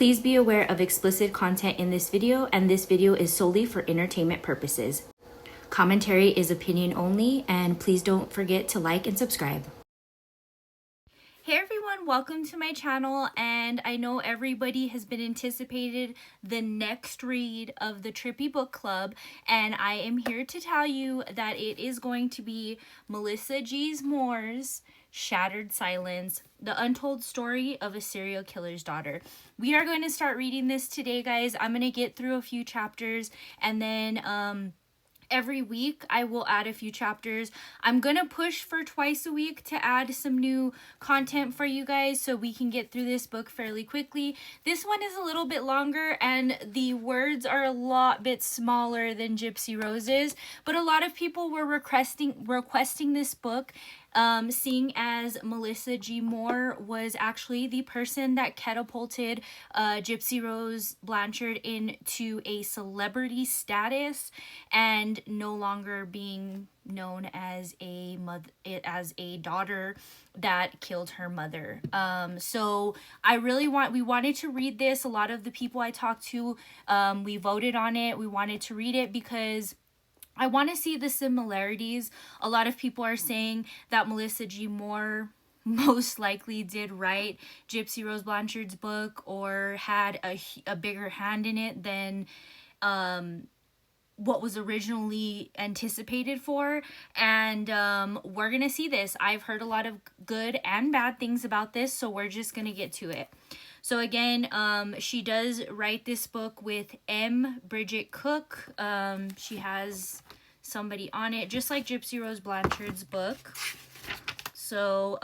Please be aware of explicit content in this video, and this video is solely for entertainment purposes. Commentary is opinion only, and please don't forget to like and subscribe. Hey everyone, welcome to my channel, and I know everybody has been anticipated the next read of the Trippy Book Club, and I am here to tell you that it is going to be Melissa G. Moore's Shattered Silence, the untold story of a serial killer's daughter. We are going to start reading this today, guys. I'm going to get through a few chapters, and then every week I will add a few chapters. I'm gonna push for twice a week to add some new content for you guys so we can get through this book fairly quickly. This one is a little bit longer and the words are a lot bit smaller than Gypsy Rose's, but a lot of people were requesting this book, seeing as Melissa G. Moore was actually the person that catapulted Gypsy Rose Blanchard into a celebrity status and no longer being known as a daughter that killed her mother. So we wanted to read this. A lot of the people I talked to, we voted on it. We wanted to read it because I want to see the similarities. A lot of people are saying that Melissa G. Moore most likely did write Gypsy Rose Blanchard's book or had a bigger hand in it than what was originally anticipated for, and we're gonna see this. I've heard a lot of good and bad things about this, so we're just gonna get to it. So again, she does write this book with M. Bridget Cook. She has somebody on it, just like Gypsy Rose Blanchard's book. So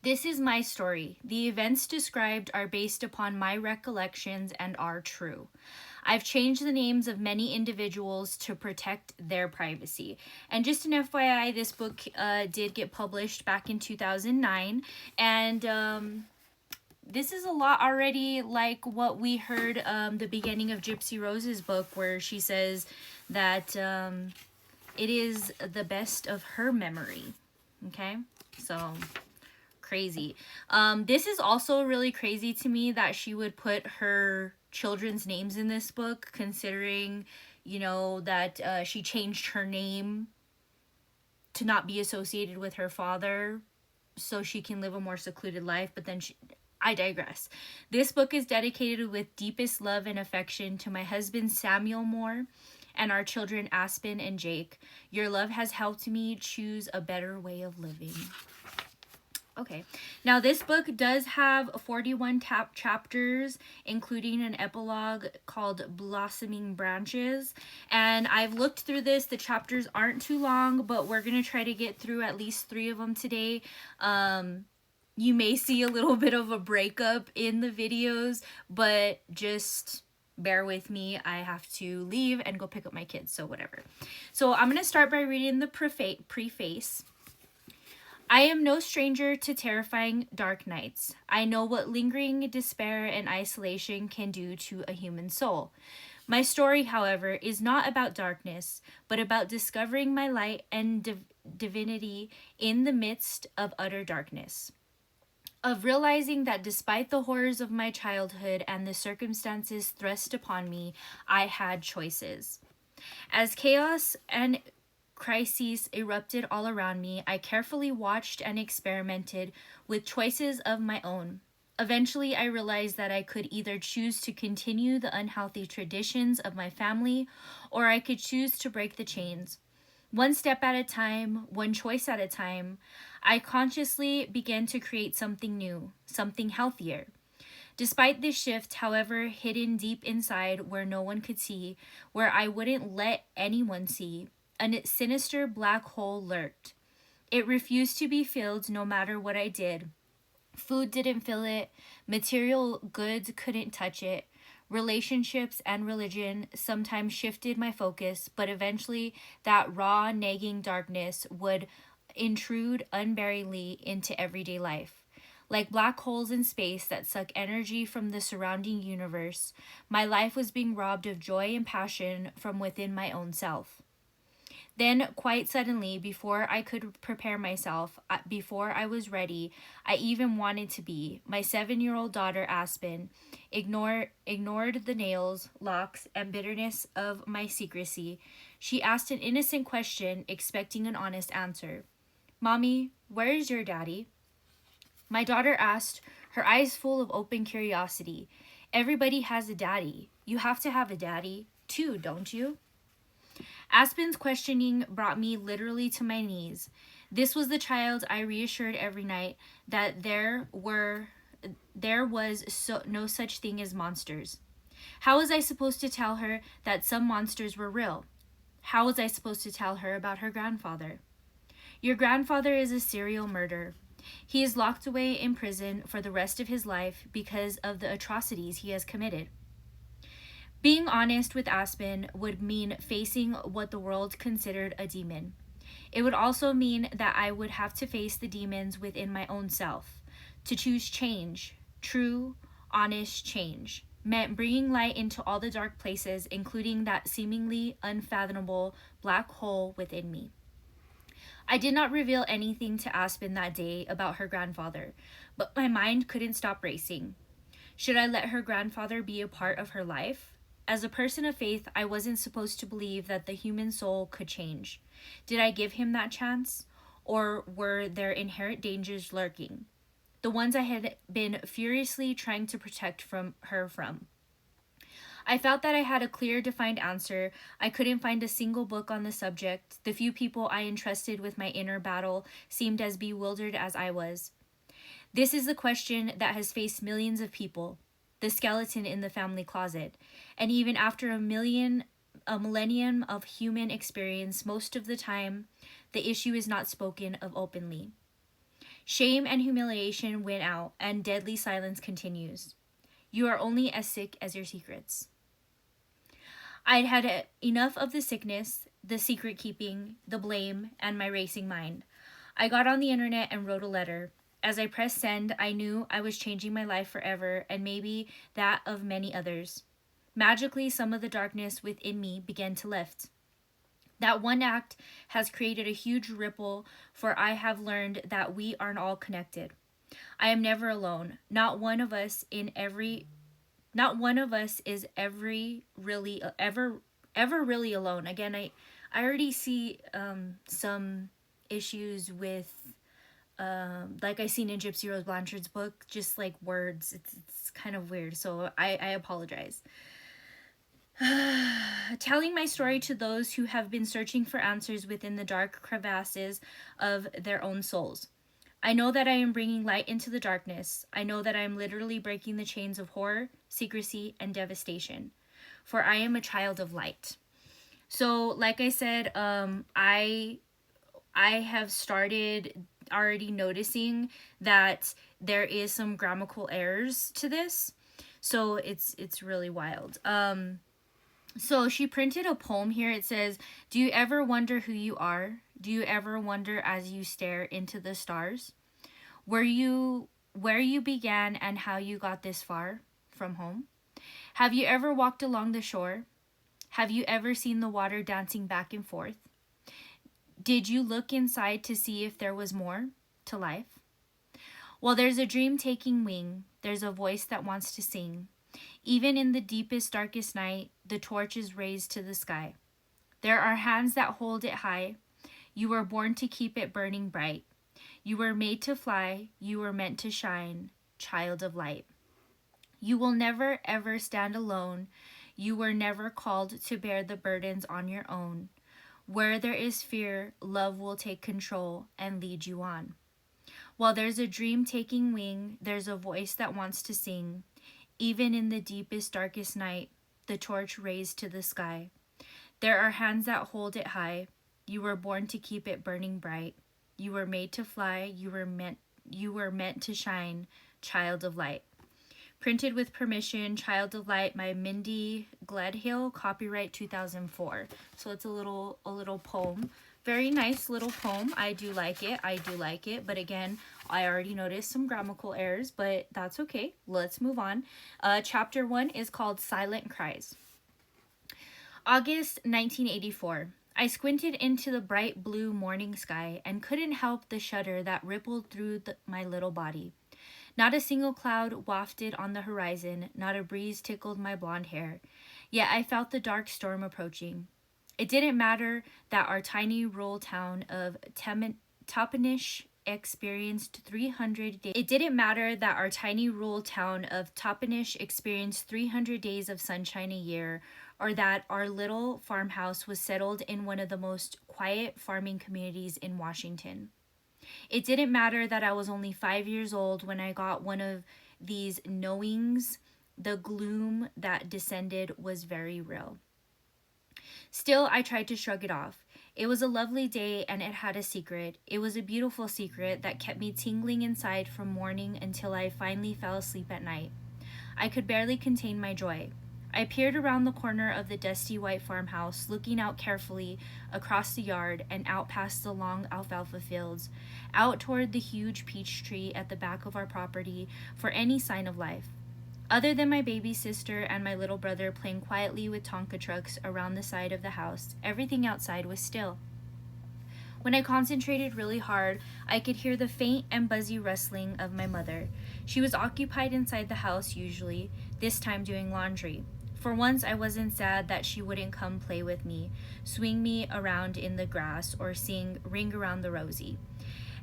this is my story. The events described are based upon my recollections and are true. I've changed the names of many individuals to protect their privacy. And just an FYI, this book did get published back in 2009, and this is a lot already like what we heard the beginning of Gypsy Rose's book, where she says that it is the best of her memory. Okay, so crazy. This is also really crazy to me that she would put her children's names in this book, considering, you know, that she changed her name to not be associated with her father so she can live a more secluded life. But then I digress. This book is dedicated with deepest love and affection to my husband Samuel Moore and our children Aspen and Jake. Your love has helped me choose a better way of living. Okay, now this book does have 41 chapters, including an epilogue called Blossoming Branches. And I've looked through this. The chapters aren't too long, but we're going to try to get through at least 3 of them today. You may see a little bit of a breakup in the videos, but just bear with me. I have to leave and go pick up my kids, so whatever. So I'm going to start by reading the preface. I am no stranger to terrifying dark nights. I know what lingering despair and isolation can do to a human soul. My story, however, is not about darkness, but about discovering my light and divinity in the midst of utter darkness. Of realizing that despite the horrors of my childhood and the circumstances thrust upon me, I had choices. As chaos and crises erupted all around me, I carefully watched and experimented with choices of my own. Eventually, I realized that I could either choose to continue the unhealthy traditions of my family, or I could choose to break the chains. One step at a time, one choice at a time, I consciously began to create something new, something healthier. Despite this shift, however, hidden deep inside where no one could see, where I wouldn't let anyone see, a sinister black hole lurked. It refused to be filled no matter what I did. Food didn't fill it, material goods couldn't touch it, relationships and religion sometimes shifted my focus, but eventually that raw, nagging darkness would intrude unbearably into everyday life. Like black holes in space that suck energy from the surrounding universe, my life was being robbed of joy and passion from within my own self. Then, quite suddenly, before I could prepare myself, before I was ready, I even wanted to be, my 7-year-old daughter Aspen ignored the nails, locks, and bitterness of my secrecy. She asked an innocent question, expecting an honest answer. Mommy, where is your daddy? My daughter asked, her eyes full of open curiosity. Everybody has a daddy. You have to have a daddy, too, don't you? Aspen's questioning brought me literally to my knees. This was the child I reassured every night that no such thing as monsters. How was I supposed to tell her that some monsters were real? How was I supposed to tell her about her grandfather? Your grandfather is a serial murderer. He is locked away in prison for the rest of his life because of the atrocities he has committed. Being honest with Aspen would mean facing what the world considered a demon. It would also mean that I would have to face the demons within my own self. To choose change, true, honest change, meant bringing light into all the dark places, including that seemingly unfathomable black hole within me. I did not reveal anything to Aspen that day about her grandfather, but my mind couldn't stop racing. Should I let her grandfather be a part of her life? As a person of faith, I wasn't supposed to believe that the human soul could change. Did I give him that chance? Or were there inherent dangers lurking? The ones I had been furiously trying to protect her from. I felt that I had a clear, defined answer. I couldn't find a single book on the subject. The few people I entrusted with my inner battle seemed as bewildered as I was. This is the question that has faced millions of people, the skeleton in the family closet. And even after a millennium of human experience, most of the time, the issue is not spoken of openly. Shame and humiliation win out, and deadly silence continues. You are only as sick as your secrets. I'd had enough of the sickness, the secret keeping, the blame, and my racing mind. I got on the internet and wrote a letter. As I pressed send, I knew I was changing my life forever, and maybe that of many others. Magically, some of the darkness within me began to lift. That one act has created a huge ripple, for I have learned that we are all connected. I am never alone. Not one of us is ever really alone. Again, I already see some issues with like I seen in Gypsy Rose Blanchard's book, just like words. It's kind of weird, so I apologize. Telling my story to those who have been searching for answers within the dark crevasses of their own souls. I know that I am bringing light into the darkness. I know that I am literally breaking the chains of horror, secrecy, and devastation. For I am a child of light. So, like I said, I have started already noticing that there is some grammatical errors to this. So it's really wild. So she printed a poem here. It says, "Do you ever wonder who you are? Do you ever wonder as you stare into the stars? Where you began and how you got this far from home? Have you ever walked along the shore? Have you ever seen the water dancing back and forth? Did you look inside to see if there was more to life? Well, there's a dream taking wing. There's a voice that wants to sing. Even in the deepest, darkest night, the torch is raised to the sky. There are hands that hold it high. You were born to keep it burning bright. You were made to fly. You were meant to shine, child of light. You will never, ever stand alone. You were never called to bear the burdens on your own. Where there is fear, love will take control and lead you on. While there's a dream taking wing, there's a voice that wants to sing. Even in the deepest, darkest night, the torch raised to the sky. There are hands that hold it high. You were born to keep it burning bright. You were made to fly. You were meant to shine, child of light." Printed with permission, Child of Light by Mindy Gledhill, copyright 2004. So it's a little poem. Very nice little poem. I do like it. But again, I already noticed some grammatical errors, but that's okay. Let's move on. Chapter 1 is called Silent Cries. August 1984. I squinted into the bright blue morning sky and couldn't help the shudder that rippled through my little body. Not a single cloud wafted on the horizon, not a breeze tickled my blonde hair. Yet I felt the dark storm approaching. It didn't matter that our tiny rural town of Toppenish experienced 300 days. It didn't matter that our tiny rural town of Toppenish experienced 300 days of sunshine a year, or that our little farmhouse was settled in one of the most quiet farming communities in Washington. It didn't matter that I was only 5 years old when I got one of these knowings. The gloom that descended was very real. Still, I tried to shrug it off. It was a lovely day and it had a secret. It was a beautiful secret that kept me tingling inside from morning until I finally fell asleep at night. I could barely contain my joy. I peered around the corner of the dusty white farmhouse, looking out carefully across the yard and out past the long alfalfa fields, out toward the huge peach tree at the back of our property for any sign of life. Other than my baby sister and my little brother playing quietly with Tonka trucks around the side of the house, everything outside was still. When I concentrated really hard, I could hear the faint and buzzy rustling of my mother. She was occupied inside the house usually, this time doing laundry. For once, I wasn't sad that she wouldn't come play with me, swing me around in the grass, or sing Ring Around the Rosie,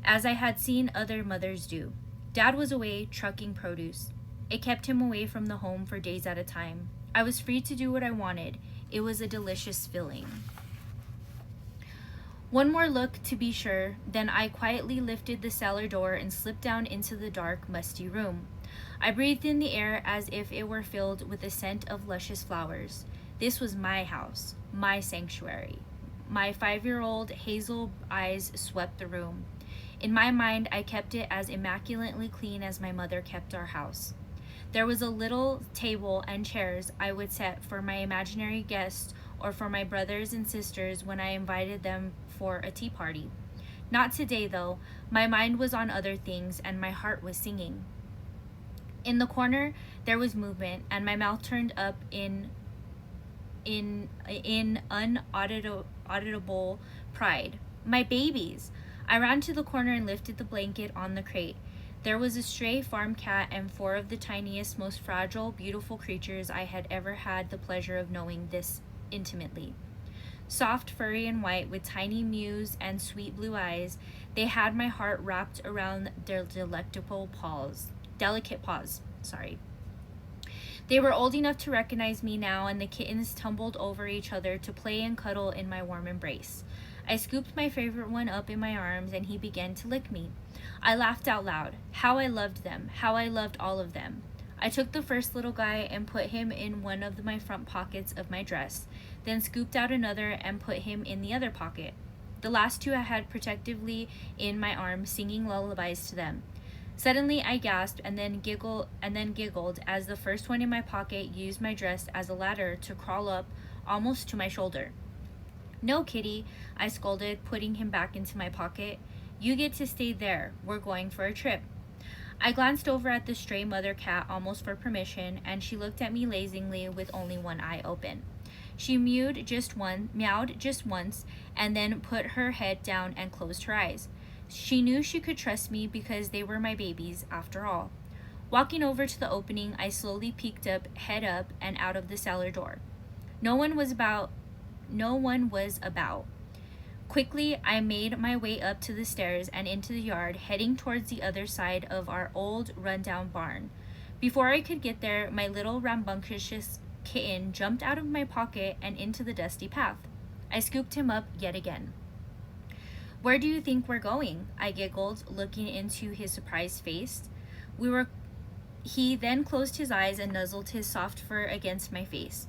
as I had seen other mothers do. Dad was away trucking produce. It kept him away from the home for days at a time. I was free to do what I wanted. It was a delicious feeling. One more look to be sure, then I quietly lifted the cellar door and slipped down into the dark, musty room. I breathed in the air as if it were filled with the scent of luscious flowers. This was my house, my sanctuary. My 5-year-old hazel eyes swept the room. In my mind, I kept it as immaculately clean as my mother kept our house. There was a little table and chairs I would set for my imaginary guests or for my brothers and sisters when I invited them for a tea party. Not today, though. My mind was on other things and my heart was singing. In the corner, there was movement, and my mouth turned up in unauditable pride. My babies! I ran to the corner and lifted the blanket on the crate. There was a stray farm cat and 4 of the tiniest, most fragile, beautiful creatures I had ever had the pleasure of knowing this intimately. Soft, furry, and white, with tiny mews and sweet blue eyes, they had my heart wrapped around their delicate paws. They were old enough to recognize me now, and the kittens tumbled over each other to play and cuddle in my warm embrace. I scooped my favorite one up in my arms, and he began to lick me. I laughed out loud. How I loved them. How I loved all of them. I took the first little guy and put him in one of my front pockets of my dress, then scooped out another and put him in the other pocket. The last 2 I had protectively in my arms, singing lullabies to them. Suddenly I gasped and then giggled as the first one in my pocket used my dress as a ladder to crawl up almost to my shoulder. "No, kitty," I scolded, putting him back into my pocket. "You get to stay there. We're going for a trip." I glanced over at the stray mother cat almost for permission, and she looked at me lazily with only one eye open. She meowed just once, and then put her head down and closed her eyes. She knew she could trust me because they were my babies, after all. Walking over to the opening, I slowly peeked up, head up, and out of the cellar door. No one was about. Quickly, I made my way up to the stairs and into the yard, heading towards the other side of our old, rundown barn. Before I could get there, my little rambunctious kitten jumped out of my pocket and into the dusty path. I scooped him up yet again. "Where do you think we're going?" I giggled, looking into his surprised face. He then closed his eyes and nuzzled his soft fur against my face,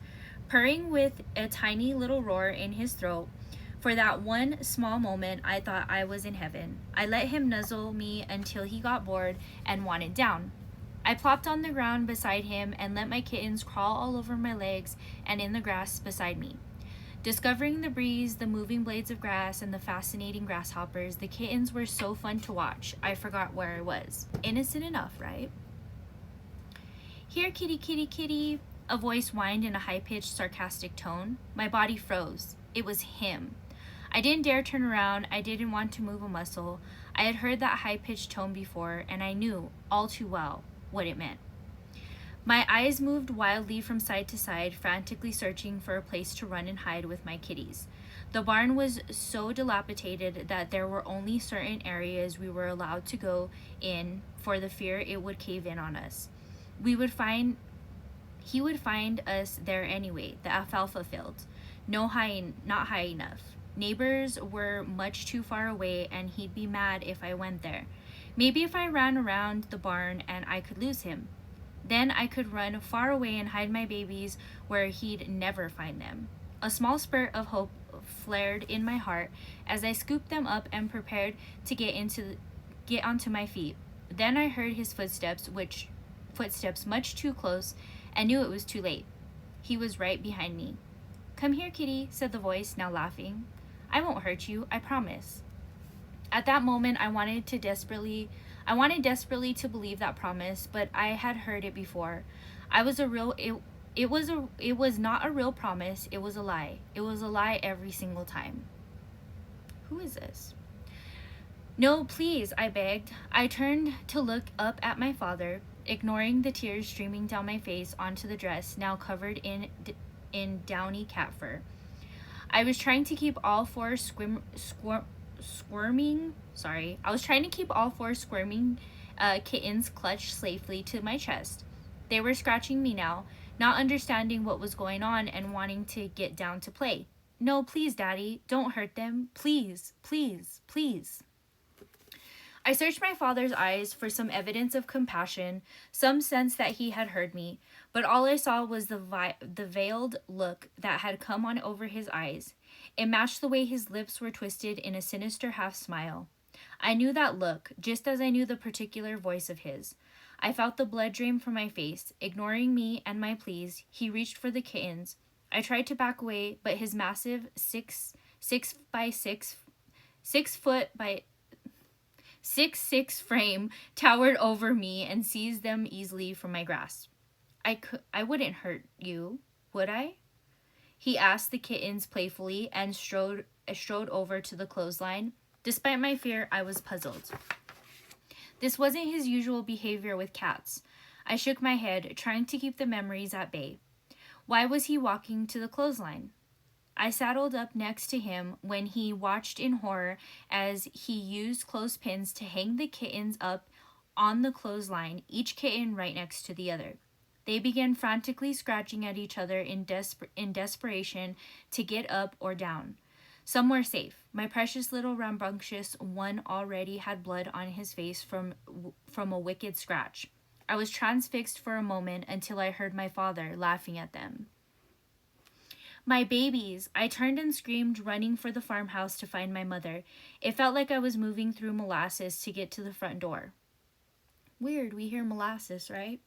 purring with a tiny little roar in his throat. For that one small moment, I thought I was in heaven. I let him nuzzle me until he got bored and wanted down. I plopped on the ground beside him and let my kittens crawl all over my legs and in the grass beside me. Discovering the breeze, the moving blades of grass, and the fascinating grasshoppers, the kittens were so fun to watch. I forgot where I was. Innocent enough, right? "Here, kitty, kitty, kitty," a voice whined in a high-pitched, sarcastic tone. My body froze. It was him. I didn't dare turn around. I didn't want to move a muscle. I had heard that high-pitched tone before, and I knew, all too well, what it meant. My eyes moved wildly from side to side, frantically searching for a place to run and hide with my kitties. The barn was so dilapidated that there were only certain areas we were allowed to go in for the fear it would cave in on us. He would find us there anyway, the alfalfa field. Not high enough. Neighbors were much too far away, and he'd be mad if I went there. Maybe if I ran around the barn and I could lose him. Then I could run far away and hide my babies where he'd never find them. A small spurt of hope flared in my heart as I scooped them up and prepared to get onto my feet. Then I heard his footsteps much too close, and knew it was too late. He was right behind me. "Come here, kitty," said the voice, now laughing. "I won't hurt you, I promise." At that moment, I wanted desperately to believe that promise, but I had heard it before. It was not a real promise, it was a lie. It was a lie every single time. Who is this? "No, please," I begged. I turned to look up at my father, ignoring the tears streaming down my face onto the dress, now covered in downy cat fur. I was trying to keep all four squirming kittens clutched safely to my chest. They were scratching me now, not understanding what was going on and wanting to get down to play. "No, please, Daddy, don't hurt them. Please, please, please." I searched my father's eyes for some evidence of compassion, some sense that he had heard me, but all I saw was the veiled look that had come on over his eyes. It matched the way his lips were twisted in a sinister half-smile. I knew that look, just as I knew the particular voice of his. I felt the blood drain from my face. Ignoring me and my pleas, he reached for the kittens. I tried to back away, but his massive 6'6" frame towered over me and seized them easily from my grasp. I wouldn't hurt you, would I?" he asked the kittens playfully and strode over to the clothesline. Despite my fear, I was puzzled. This wasn't his usual behavior with cats. I shook my head, trying to keep the memories at bay. Why was he walking to the clothesline? I saddled up next to him when he watched in horror as he used clothespins to hang the kittens up on the clothesline, each kitten right next to the other. They began frantically scratching at each other in desperation to get up or down. Some were safe. My precious little rambunctious one already had blood on his face from a wicked scratch. I was transfixed for a moment until I heard my father laughing at them. "My babies!" I turned and screamed, running for the farmhouse to find my mother. It felt like I was moving through molasses to get to the front door. Weird, we hear molasses, right?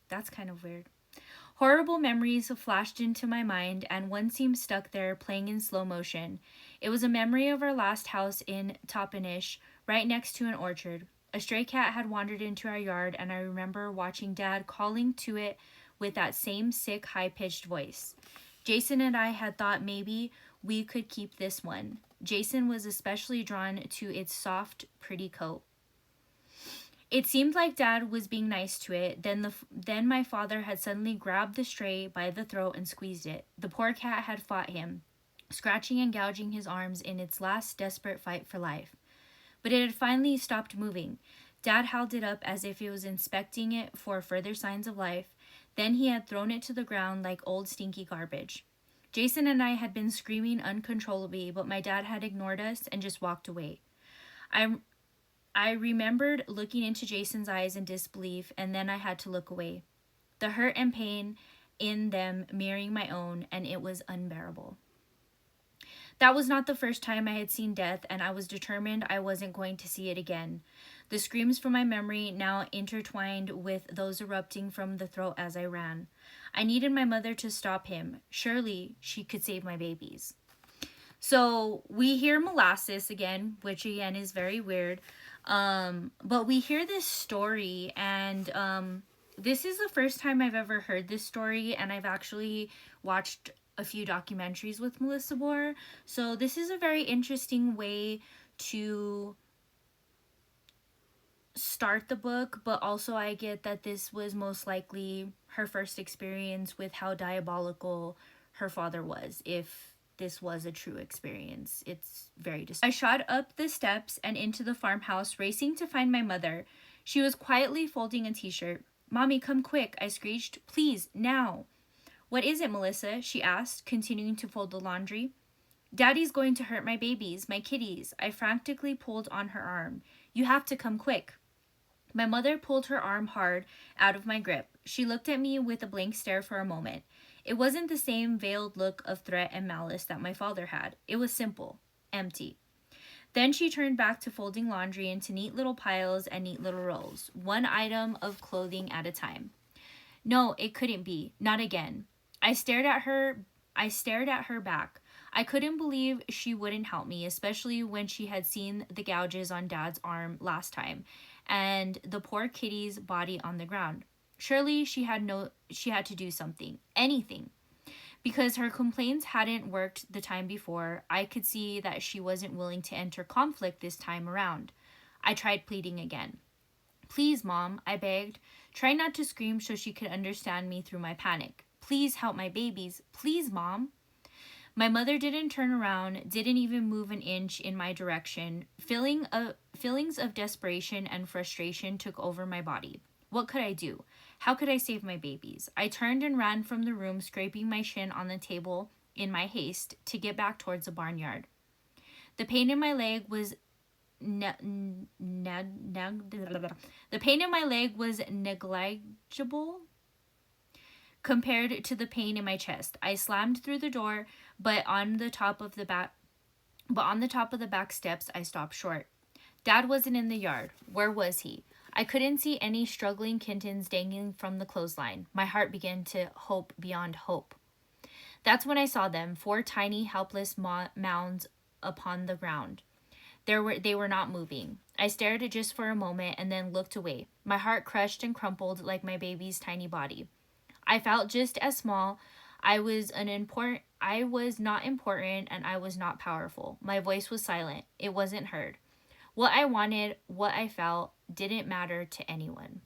That's kind of weird. Horrible memories flashed into my mind, and one seemed stuck there, playing in slow motion. It was a memory of our last house in Toppenish, right next to an orchard. A stray cat had wandered into our yard, and I remember watching Dad calling to it with that same sick, high-pitched voice. Jason and I had thought maybe we could keep this one. Jason was especially drawn to its soft, pretty coat. It seemed like Dad was being nice to it. Then my father had suddenly grabbed the stray by the throat and squeezed it. The poor cat had fought him, scratching and gouging his arms in its last desperate fight for life. But it had finally stopped moving. Dad held it up as if he was inspecting it for further signs of life. Then he had thrown it to the ground like old stinky garbage. Jason and I had been screaming uncontrollably, but my dad had ignored us and just walked away. I remembered looking into Jason's eyes in disbelief, and then I had to look away. The hurt and pain in them mirroring my own, and it was unbearable. That was not the first time I had seen death, and I was determined I wasn't going to see it again. The screams from my memory now intertwined with those erupting from the throat as I ran. I needed my mother to stop him. Surely she could save my babies. So we hear molasses again, which again is very weird. But we hear this story, and this is the first time I've ever heard this story, and I've actually watched a few documentaries with Melissa Moore. So this is a very interesting way to start the book, but also I get that this was most likely her first experience with how diabolical her father was, if this was a true experience. It's very disturbing. I shot up the steps and into the farmhouse, racing to find my mother. She was quietly folding a t-shirt. "Mommy, come quick," I screeched. "Please, now." "What is it, Melissa?" she asked, continuing to fold the laundry. "Daddy's going to hurt my babies, my kitties." I frantically pulled on her arm. "You have to come quick." My mother pulled her arm hard out of my grip. She looked at me with a blank stare for a moment. It wasn't the same veiled look of threat and malice that my father had. It was simple, empty. Then she turned back to folding laundry into neat little piles and neat little rolls, one item of clothing at a time. No, it couldn't be. Not again. I stared at her back. I couldn't believe she wouldn't help me, especially when she had seen the gouges on Dad's arm last time and the poor kitty's body on the ground. Surely she had to do something, anything. Because her complaints hadn't worked the time before, I could see that she wasn't willing to enter conflict this time around. I tried pleading again. "Please, Mom," I begged. Try not to scream so she could understand me through my panic. "Please help my babies. Please, Mom." My mother didn't turn around, didn't even move an inch in my direction. Feelings of desperation and frustration took over my body. What could I do? How could I save my babies? I turned and ran from the room, scraping my shin on the table in my haste to get back towards the barnyard. The pain in my leg was negligible compared to the pain in my chest. I slammed through the door, but on the top of the back steps, I stopped short. Dad wasn't in the yard. Where was he? I couldn't see any struggling kittens dangling from the clothesline. My heart began to hope beyond hope. That's when I saw them, 4 tiny, helpless mounds upon the ground. They were not moving. I stared just for a moment and then looked away. My heart crushed and crumpled like my baby's tiny body. I felt just as small. I was not important, and I was not powerful. My voice was silent. It wasn't heard. What I wanted, what I felt, didn't matter to anyone.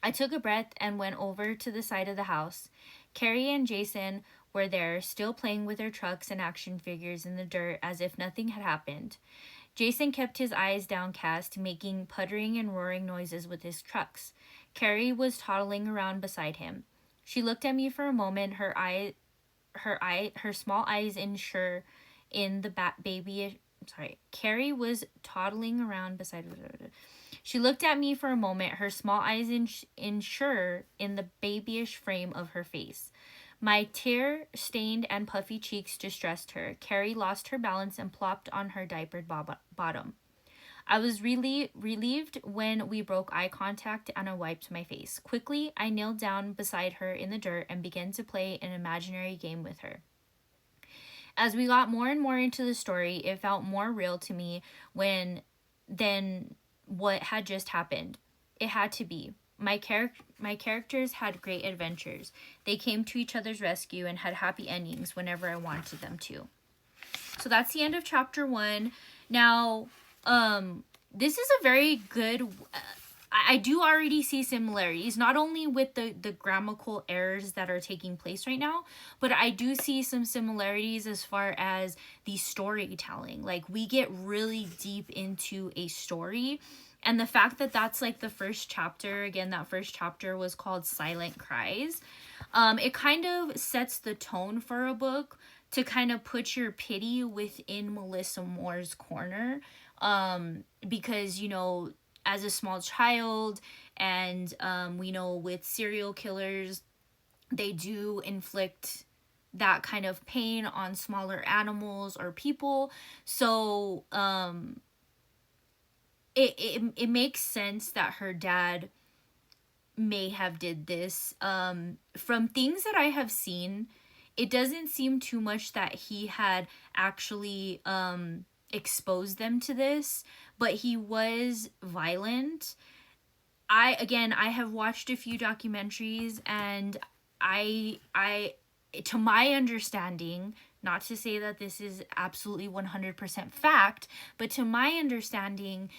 I took a breath and went over to the side of the house. Carrie and Jason were there, still playing with their trucks and action figures in the dirt as if nothing had happened. Jason kept his eyes downcast, making puttering and roaring noises with his trucks. Carrie was toddling around beside him. She looked at me for a moment, her small eyes Carrie was toddling around beside her. She looked at me for a moment, her small eyes unsure in the babyish frame of her face. My tear-stained and puffy cheeks distressed her. Carrie lost her balance and plopped on her diapered bottom. I was really relieved when we broke eye contact and I wiped my face. Quickly, I kneeled down beside her in the dirt and began to play an imaginary game with her. As we got more and more into the story, it felt more real to me than what had just happened. It had to be. My characters had great adventures. They came to each other's rescue and had happy endings whenever I wanted them to. So that's the end of chapter 1. Now, this is a very good... I do already see similarities, not only with the grammatical errors that are taking place right now, but I do see some similarities as far as the storytelling. Like, we get really deep into a story, and the fact that that's like the first chapter, again, that first chapter was called Silent Cries. It kind of sets the tone for a book to kind of put your pity within Melissa Moore's corner. Because, you know, as a small child, and we know with serial killers, they do inflict that kind of pain on smaller animals or people. So it makes sense that her dad may have did this. From things that I have seen, it doesn't seem too much that he had actually exposed them to this, but he was violent. I have watched a few documentaries, and I to my understanding, not to say that this is absolutely 100% fact, but to my understanding,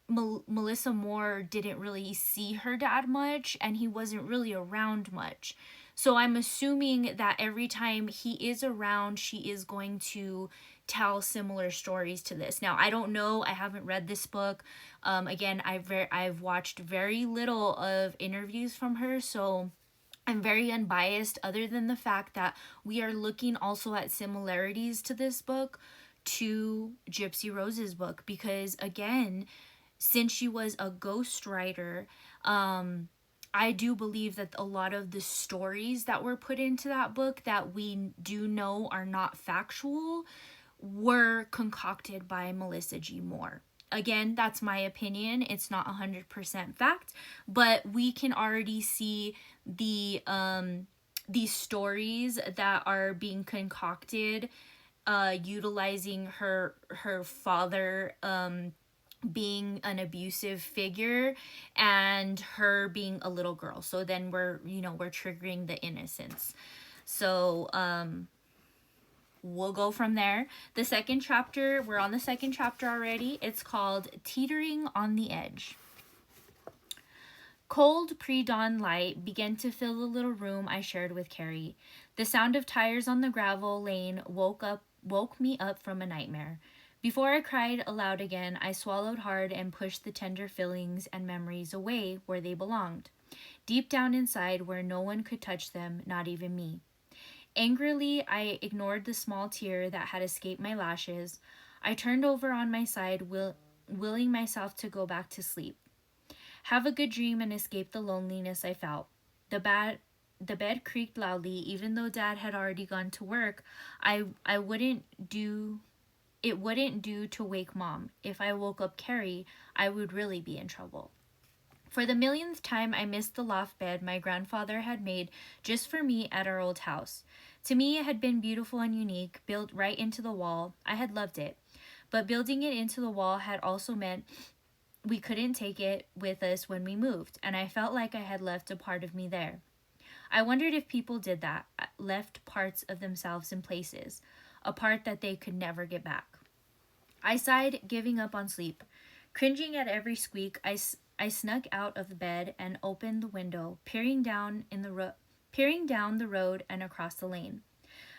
Melissa Moore didn't really see her dad much, and he wasn't really around much. So I'm assuming that every time he is around, she is going to tell similar stories to this. Now, I don't know. I haven't read this book. Again, I've watched very little of interviews from her, so I'm very unbiased, other than the fact that we are looking also at similarities to this book to Gypsy Rose's book, because again, since she was a ghostwriter, I do believe that a lot of the stories that were put into that book that we do know are not factual were concocted by Melissa G. Moore. Again, that's my opinion. It's not 100% fact, but we can already see the these stories that are being concocted, utilizing her father being an abusive figure and her being a little girl. So then we're triggering the innocence. So we'll go from there. The second chapter, we're on the second chapter already. It's called Teetering on the Edge. Cold pre-dawn light began to fill the little room I shared with Carrie. The sound of tires on the gravel lane woke me up from a nightmare. Before I cried aloud again, I swallowed hard and pushed the tender feelings and memories away where they belonged, deep down inside where no one could touch them, not even me. Angrily, I ignored the small tear that had escaped my lashes. I turned over on my side, willing myself to go back to sleep. Have a good dream and escape the loneliness I felt. The bed creaked loudly, even though Dad had already gone to work. It wouldn't do to wake Mom. If I woke up Carrie, I would really be in trouble. For the millionth time, I missed the loft bed my grandfather had made just for me at our old house. To me, it had been beautiful and unique, built right into the wall. I had loved it. But building it into the wall had also meant we couldn't take it with us when we moved, and I felt like I had left a part of me there. I wondered if people did that, left parts of themselves in places, a part that they could never get back. I sighed, giving up on sleep. Cringing at every squeak, I snuck out of the bed and opened the window, peering down the road and across the lane.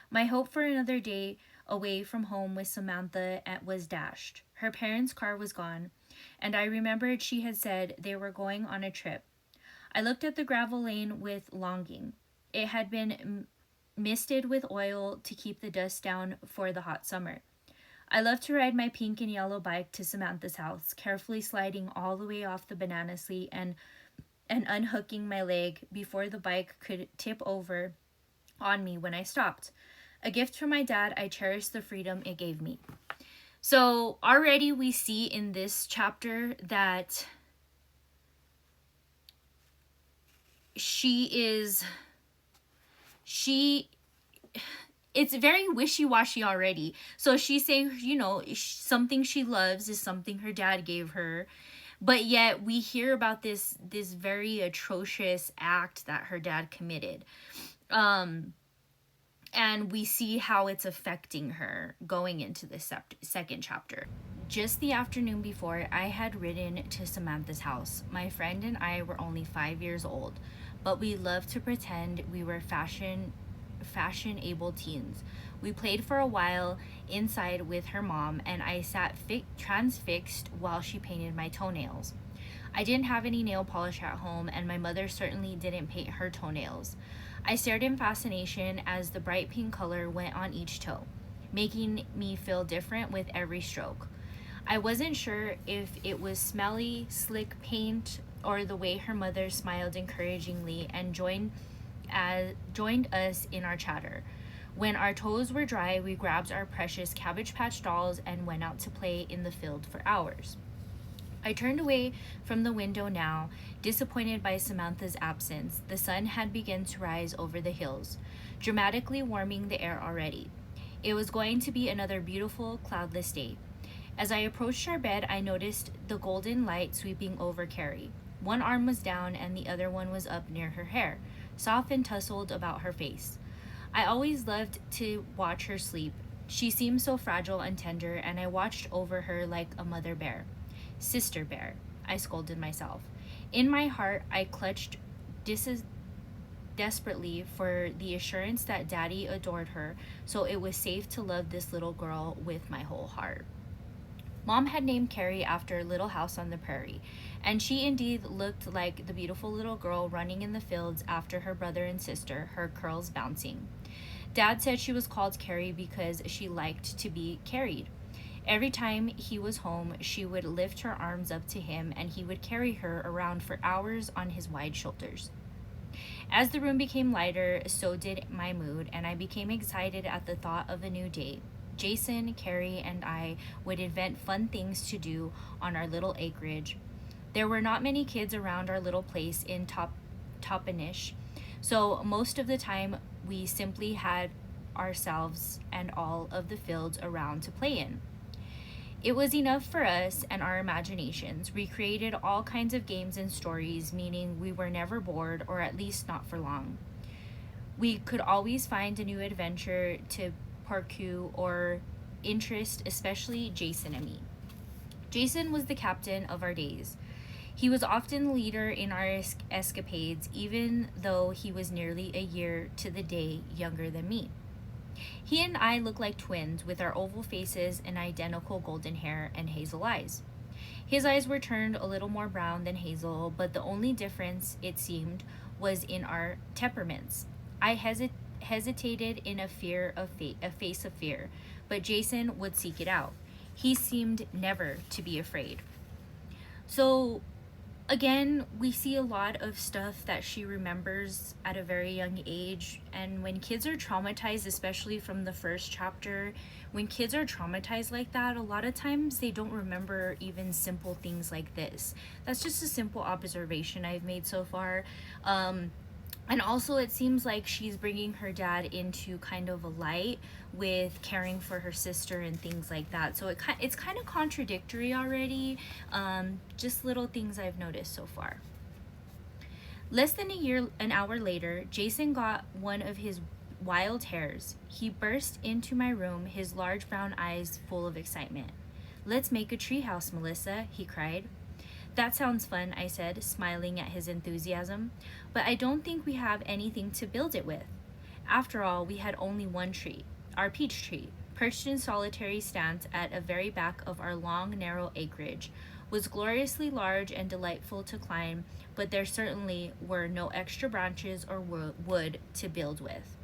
My hope for another day away from home with Samantha was dashed. Her parents' car was gone, and I remembered she had said they were going on a trip. I looked at the gravel lane with longing. It had been misted with oil to keep the dust down for the hot summer. I loved to ride my pink and yellow bike to Samantha's house, carefully sliding all the way off the banana seat and unhooking my leg before the bike could tip over on me when I stopped. A gift from my dad, I cherished the freedom it gave me. So already we see in this chapter that it's very wishy-washy already. So she's saying, something she loves is something her dad gave her. But yet we hear about this very atrocious act that her dad committed. And we see how it's affecting her going into the second chapter. Just the afternoon before, I had ridden to Samantha's house. My friend and I were only 5 years old, but we loved to pretend we were fashion-able teens. We played for a while inside with her mom, and I sat transfixed while she painted my toenails. I didn't have any nail polish at home, and my mother certainly didn't paint her toenails. I stared in fascination as the bright pink color went on each toe, making me feel different with every stroke. I wasn't sure if it was smelly, slick paint or the way her mother smiled encouragingly and joined us in our chatter. When our toes were dry, we grabbed our precious Cabbage Patch dolls and went out to play in the field for hours. I turned away from the window now, disappointed by Samantha's absence. The sun had begun to rise over the hills, dramatically warming the air already. It was going to be another beautiful, cloudless day. As I approached our bed, I noticed the golden light sweeping over Carrie. One arm was down and the other one was up near her hair, soft and tousled about her face. I always loved to watch her sleep. She seemed so fragile and tender, and I watched over her like a mother bear. Sister bear, I scolded myself. In my heart, I clutched dis- desperately for the assurance that Daddy adored her, so it was safe to love this little girl with my whole heart. Mom had named Carrie after Little House on the Prairie, and she indeed looked like the beautiful little girl running in the fields after her brother and sister, her curls bouncing. Dad said she was called Carrie because she liked to be carried. Every time he was home, she would lift her arms up to him and he would carry her around for hours on his wide shoulders. As the room became lighter, so did my mood, and I became excited at the thought of a new day. Jason, Carrie, and I would invent fun things to do on our little acreage. There were not many kids around our little place in Toppenish, so most of the time we simply had ourselves and all of the fields around to play in. It was enough for us and our imaginations. We created all kinds of games and stories, meaning we were never bored, or at least not for long. We could always find a new adventure to pursue or interest, especially Jason and me. Jason was the captain of our days. He was often the leader in our escapades, even though he was nearly a year to the day younger than me. He and I looked like twins with our oval faces and identical golden hair and hazel eyes. His eyes were turned a little more brown than hazel, but the only difference, it seemed, was in our temperaments. I hesitated in a face of fear, but Jason would seek it out. He seemed never to be afraid. So again, we see a lot of stuff that she remembers at a very young age. And when kids are traumatized, especially from the first chapter, when kids are traumatized like that, a lot of times they don't remember even simple things like this. That's just a simple observation I've made so far. And also, it seems like she's bringing her dad into kind of a light with caring for her sister and things like that. So it's kind of contradictory already. Just little things I've noticed so far. Less than an hour later, Jason got one of his wild hares. He burst into my room, his large brown eyes full of excitement. "Let's make a treehouse, Melissa," he cried. "That sounds fun," I said, smiling at his enthusiasm, "but I don't think we have anything to build it with." After all, we had only one tree, our peach tree, perched in solitary stance at the very back of our long, narrow acreage, was gloriously large and delightful to climb, but there certainly were no extra branches or wood to build with.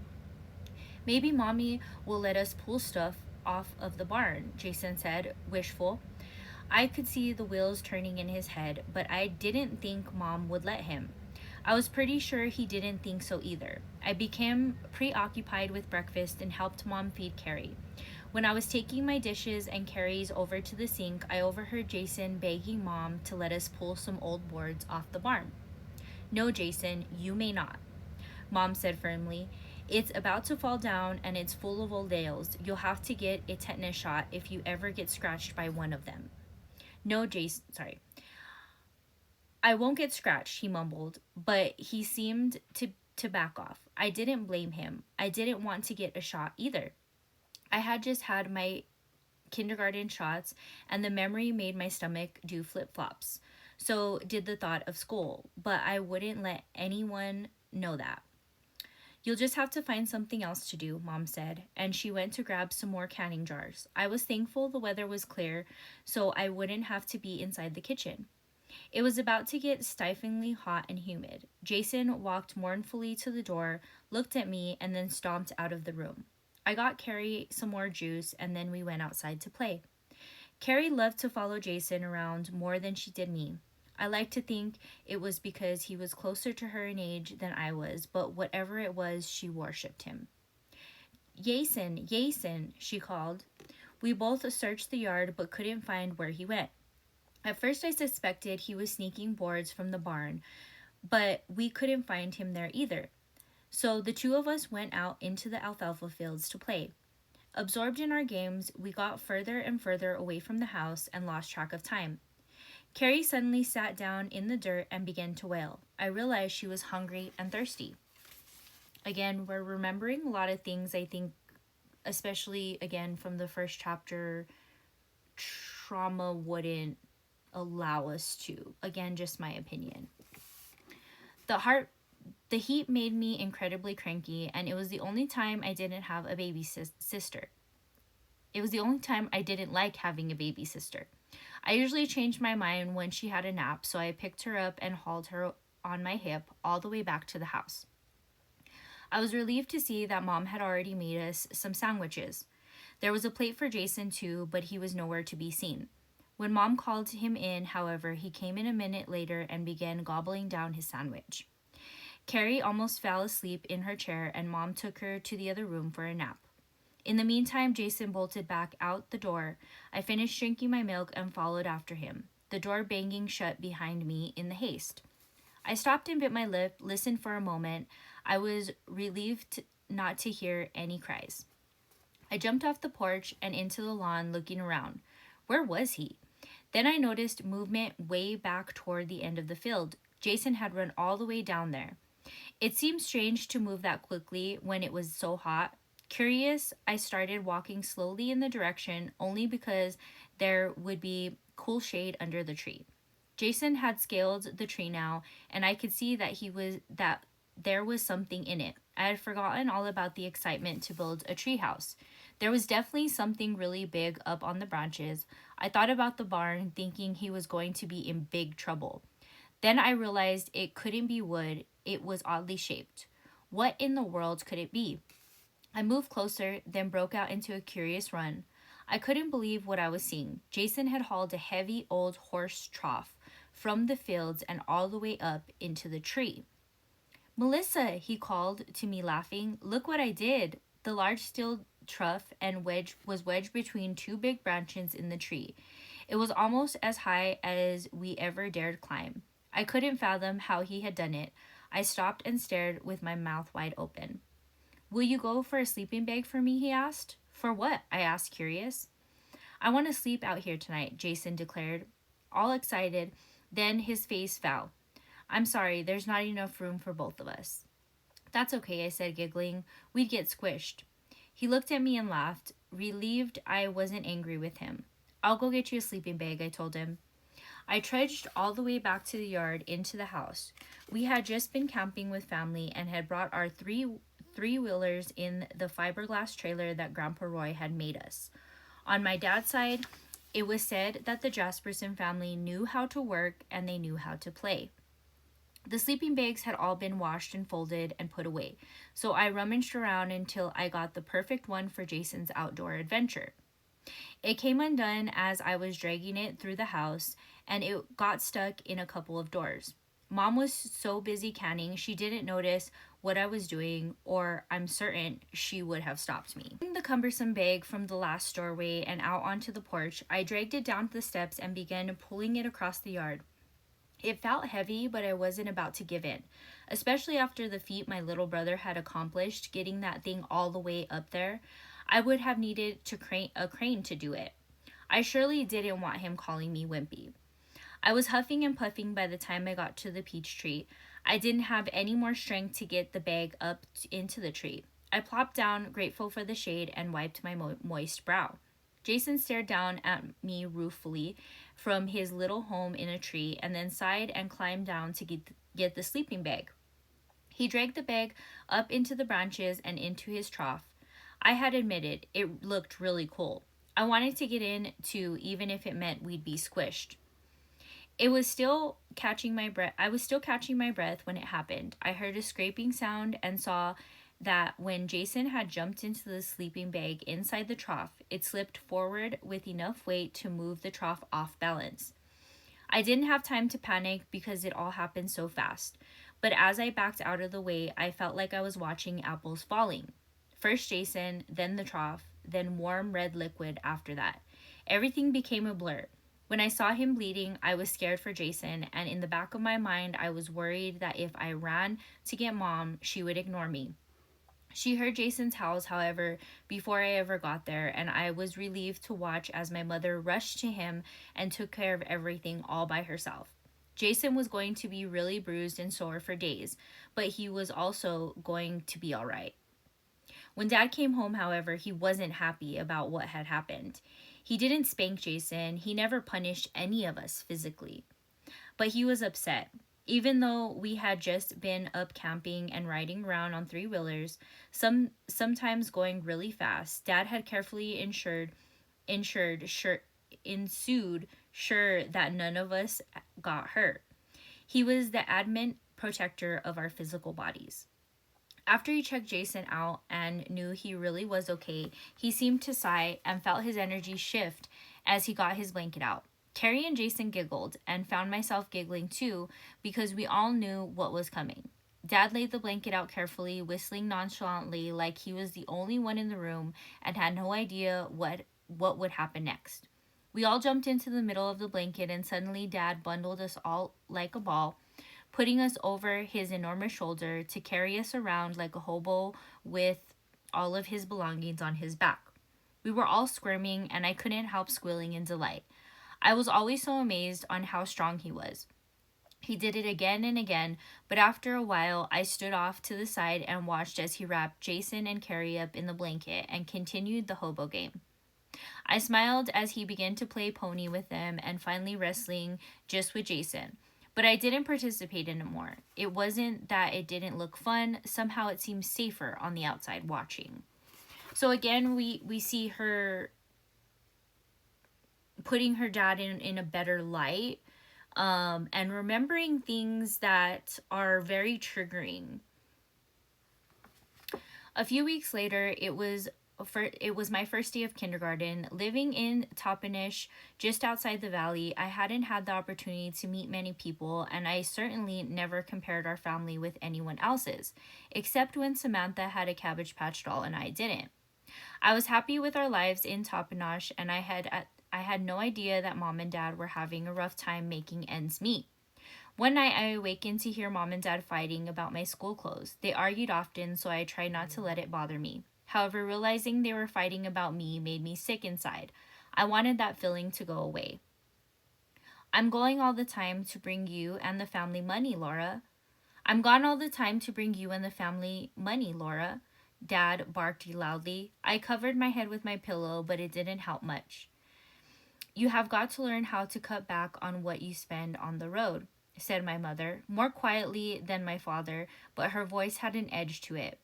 "Maybe Mommy will let us pull stuff off of the barn," Jason said, wishful. I could see the wheels turning in his head, but I didn't think Mom would let him. I was pretty sure he didn't think so either. I became preoccupied with breakfast and helped Mom feed Carrie. When I was taking my dishes and Carrie's over to the sink, I overheard Jason begging Mom to let us pull some old boards off the barn. "No, Jason, you may not," Mom said firmly. "It's about to fall down and it's full of old nails. You'll have to get a tetanus shot if you ever get scratched by one of them." "No, Jason, sorry. I won't get scratched," he mumbled, but he seemed to back off. I didn't blame him. I didn't want to get a shot either. I had just had my kindergarten shots, and the memory made my stomach do flip-flops. So did the thought of school, but I wouldn't let anyone know that. "You'll just have to find something else to do," Mom said, and she went to grab some more canning jars. I was thankful the weather was clear, so I wouldn't have to be inside the kitchen. It was about to get stiflingly hot and humid. Jason walked mournfully to the door, looked at me, and then stomped out of the room. I got Carrie some more juice, and then we went outside to play. Carrie loved to follow Jason around more than she did me. I like to think it was because he was closer to her in age than I was, but whatever it was, she worshipped him. "Jason, Jason," she called. We both searched the yard but couldn't find where he went. At first I suspected he was sneaking boards from the barn, but we couldn't find him there either. So the two of us went out into the alfalfa fields to play. Absorbed in our games, we got further and further away from the house and lost track of time. Carrie suddenly sat down in the dirt and began to wail. I realized she was hungry and thirsty. Again, we're remembering a lot of things, I think, especially again from the first chapter, trauma wouldn't allow us to. Again, just my opinion. The heart the heat made me incredibly cranky, and it was the only time I didn't have a baby sister. It was the only time I didn't like having a baby sister. I usually changed my mind when she had a nap, so I picked her up and hauled her on my hip all the way back to the house. I was relieved to see that Mom had already made us some sandwiches. There was a plate for Jason too, but he was nowhere to be seen. When Mom called him in, however, he came in a minute later and began gobbling down his sandwich. Carrie almost fell asleep in her chair, and Mom took her to the other room for a nap. In the meantime, Jason bolted back out the door. I finished drinking my milk and followed after him, the door banging shut behind me in the haste. I stopped and bit my lip, listened for a moment. I was relieved not to hear any cries. I jumped off the porch and into the lawn, looking around. Where was he? Then I noticed movement way back toward the end of the field. Jason had run all the way down there. It seemed strange to move that quickly when it was so hot. Curious, I started walking slowly in the direction only because there would be cool shade under the tree. Jason had scaled the tree now, and I could see that there was something in it. I had forgotten all about the excitement to build a tree house. There was definitely something really big up on the branches. I thought about the barn, thinking he was going to be in big trouble. Then I realized it couldn't be wood. It was oddly shaped. What in the world could it be? I moved closer, then broke out into a curious run. I couldn't believe what I was seeing. Jason had hauled a heavy old horse trough from the fields and all the way up into the tree. Melissa, he called to me laughing. Look what I did. The large steel trough was wedged between two big branches in the tree. It was almost as high as we ever dared climb. I couldn't fathom how he had done it. I stopped and stared with my mouth wide open. Will you go for a sleeping bag for me? He asked. For what? I asked, curious. I want to sleep out here tonight, Jason declared, all excited. Then his face fell. I'm sorry, there's not enough room for both of us. That's okay, I said, giggling. We'd get squished. He looked at me and laughed, relieved I wasn't angry with him. I'll go get you a sleeping bag, I told him. I trudged all the way back to the yard into the house. We had just been camping with family and had brought our three-wheelers in the fiberglass trailer that Grandpa Roy had made us. On my dad's side, it was said that the Jasperson family knew how to work and they knew how to play. The sleeping bags had all been washed and folded and put away, so I rummaged around until I got the perfect one for Jason's outdoor adventure. It came undone as I was dragging it through the house, and it got stuck in a couple of doors. Mom was so busy canning, she didn't notice what I was doing, or I'm certain she would have stopped me. Taking the cumbersome bag from the last doorway and out onto the porch, I dragged it down the steps and began pulling it across the yard. It felt heavy, but I wasn't about to give in, especially after the feat my little brother had accomplished, getting that thing all the way up there. I would have needed a crane to do it. I surely didn't want him calling me wimpy. I was huffing and puffing by the time I got to the peach tree. I didn't have any more strength to get the bag up into the tree. I plopped down, grateful for the shade, and wiped my moist brow. Jason stared down at me ruefully from his little home in a tree and then sighed and climbed down to get the sleeping bag. He dragged the bag up into the branches and into his trough. I had admitted it looked really cool. I wanted to get in too, even if it meant we'd be squished. I was still catching my breath when it happened. I heard a scraping sound and saw that when Jason had jumped into the sleeping bag inside the trough, it slipped forward with enough weight to move the trough off balance. I didn't have time to panic because it all happened so fast, but as I backed out of the way, I felt like I was watching apples falling. First Jason, then the trough, then warm red liquid after that. Everything became a blur. When I saw him bleeding, I was scared for Jason, and in the back of my mind, I was worried that if I ran to get Mom, she would ignore me. She heard Jason's howls, however, before I ever got there, and I was relieved to watch as my mother rushed to him and took care of everything all by herself. Jason was going to be really bruised and sore for days, but he was also going to be all right. When Dad came home, however, he wasn't happy about what had happened. He didn't spank Jason, he never punished any of us physically, but he was upset. Even though we had just been up camping and riding around on three-wheelers, sometimes going really fast, Dad had carefully ensured sure that none of us got hurt. He was the adamant protector of our physical bodies. After he checked Jason out and knew he really was okay, he seemed to sigh and felt his energy shift as he got his blanket out. Carrie and Jason giggled, and found myself giggling too, because we all knew what was coming. Dad laid the blanket out carefully, whistling nonchalantly like he was the only one in the room and had no idea what would happen next. We all jumped into the middle of the blanket, and suddenly Dad bundled us all like a ball, putting us over his enormous shoulder to carry us around like a hobo with all of his belongings on his back. We were all squirming, and I couldn't help squealing in delight. I was always so amazed on how strong he was. He did it again and again, but after a while, I stood off to the side and watched as he wrapped Jason and Carrie up in the blanket and continued the hobo game. I smiled as he began to play pony with them and finally wrestling just with Jason. But I didn't participate anymore. It wasn't that it didn't look fun, somehow it seemed safer on the outside watching. So again, we see her putting her dad in a better light, and remembering things that are very triggering. A few weeks later, it was my first day of kindergarten. Living in Toppenish, just outside the valley, I hadn't had the opportunity to meet many people, and I certainly never compared our family with anyone else's, except when Samantha had a Cabbage Patch doll and I didn't. I was happy with our lives in Toppenish, and I had no idea that Mom and Dad were having a rough time making ends meet. One night I awakened to hear Mom and Dad fighting about my school clothes. They argued often, so I tried not to let it bother me. However, realizing they were fighting about me made me sick inside. I wanted that feeling to go away. I'm going all the time to bring you and the family money, Laura. I'm gone all the time to bring you and the family money, Laura. Dad barked loudly. I covered my head with my pillow, but it didn't help much. You have got to learn how to cut back on what you spend on the road, said my mother, more quietly than my father, but her voice had an edge to it.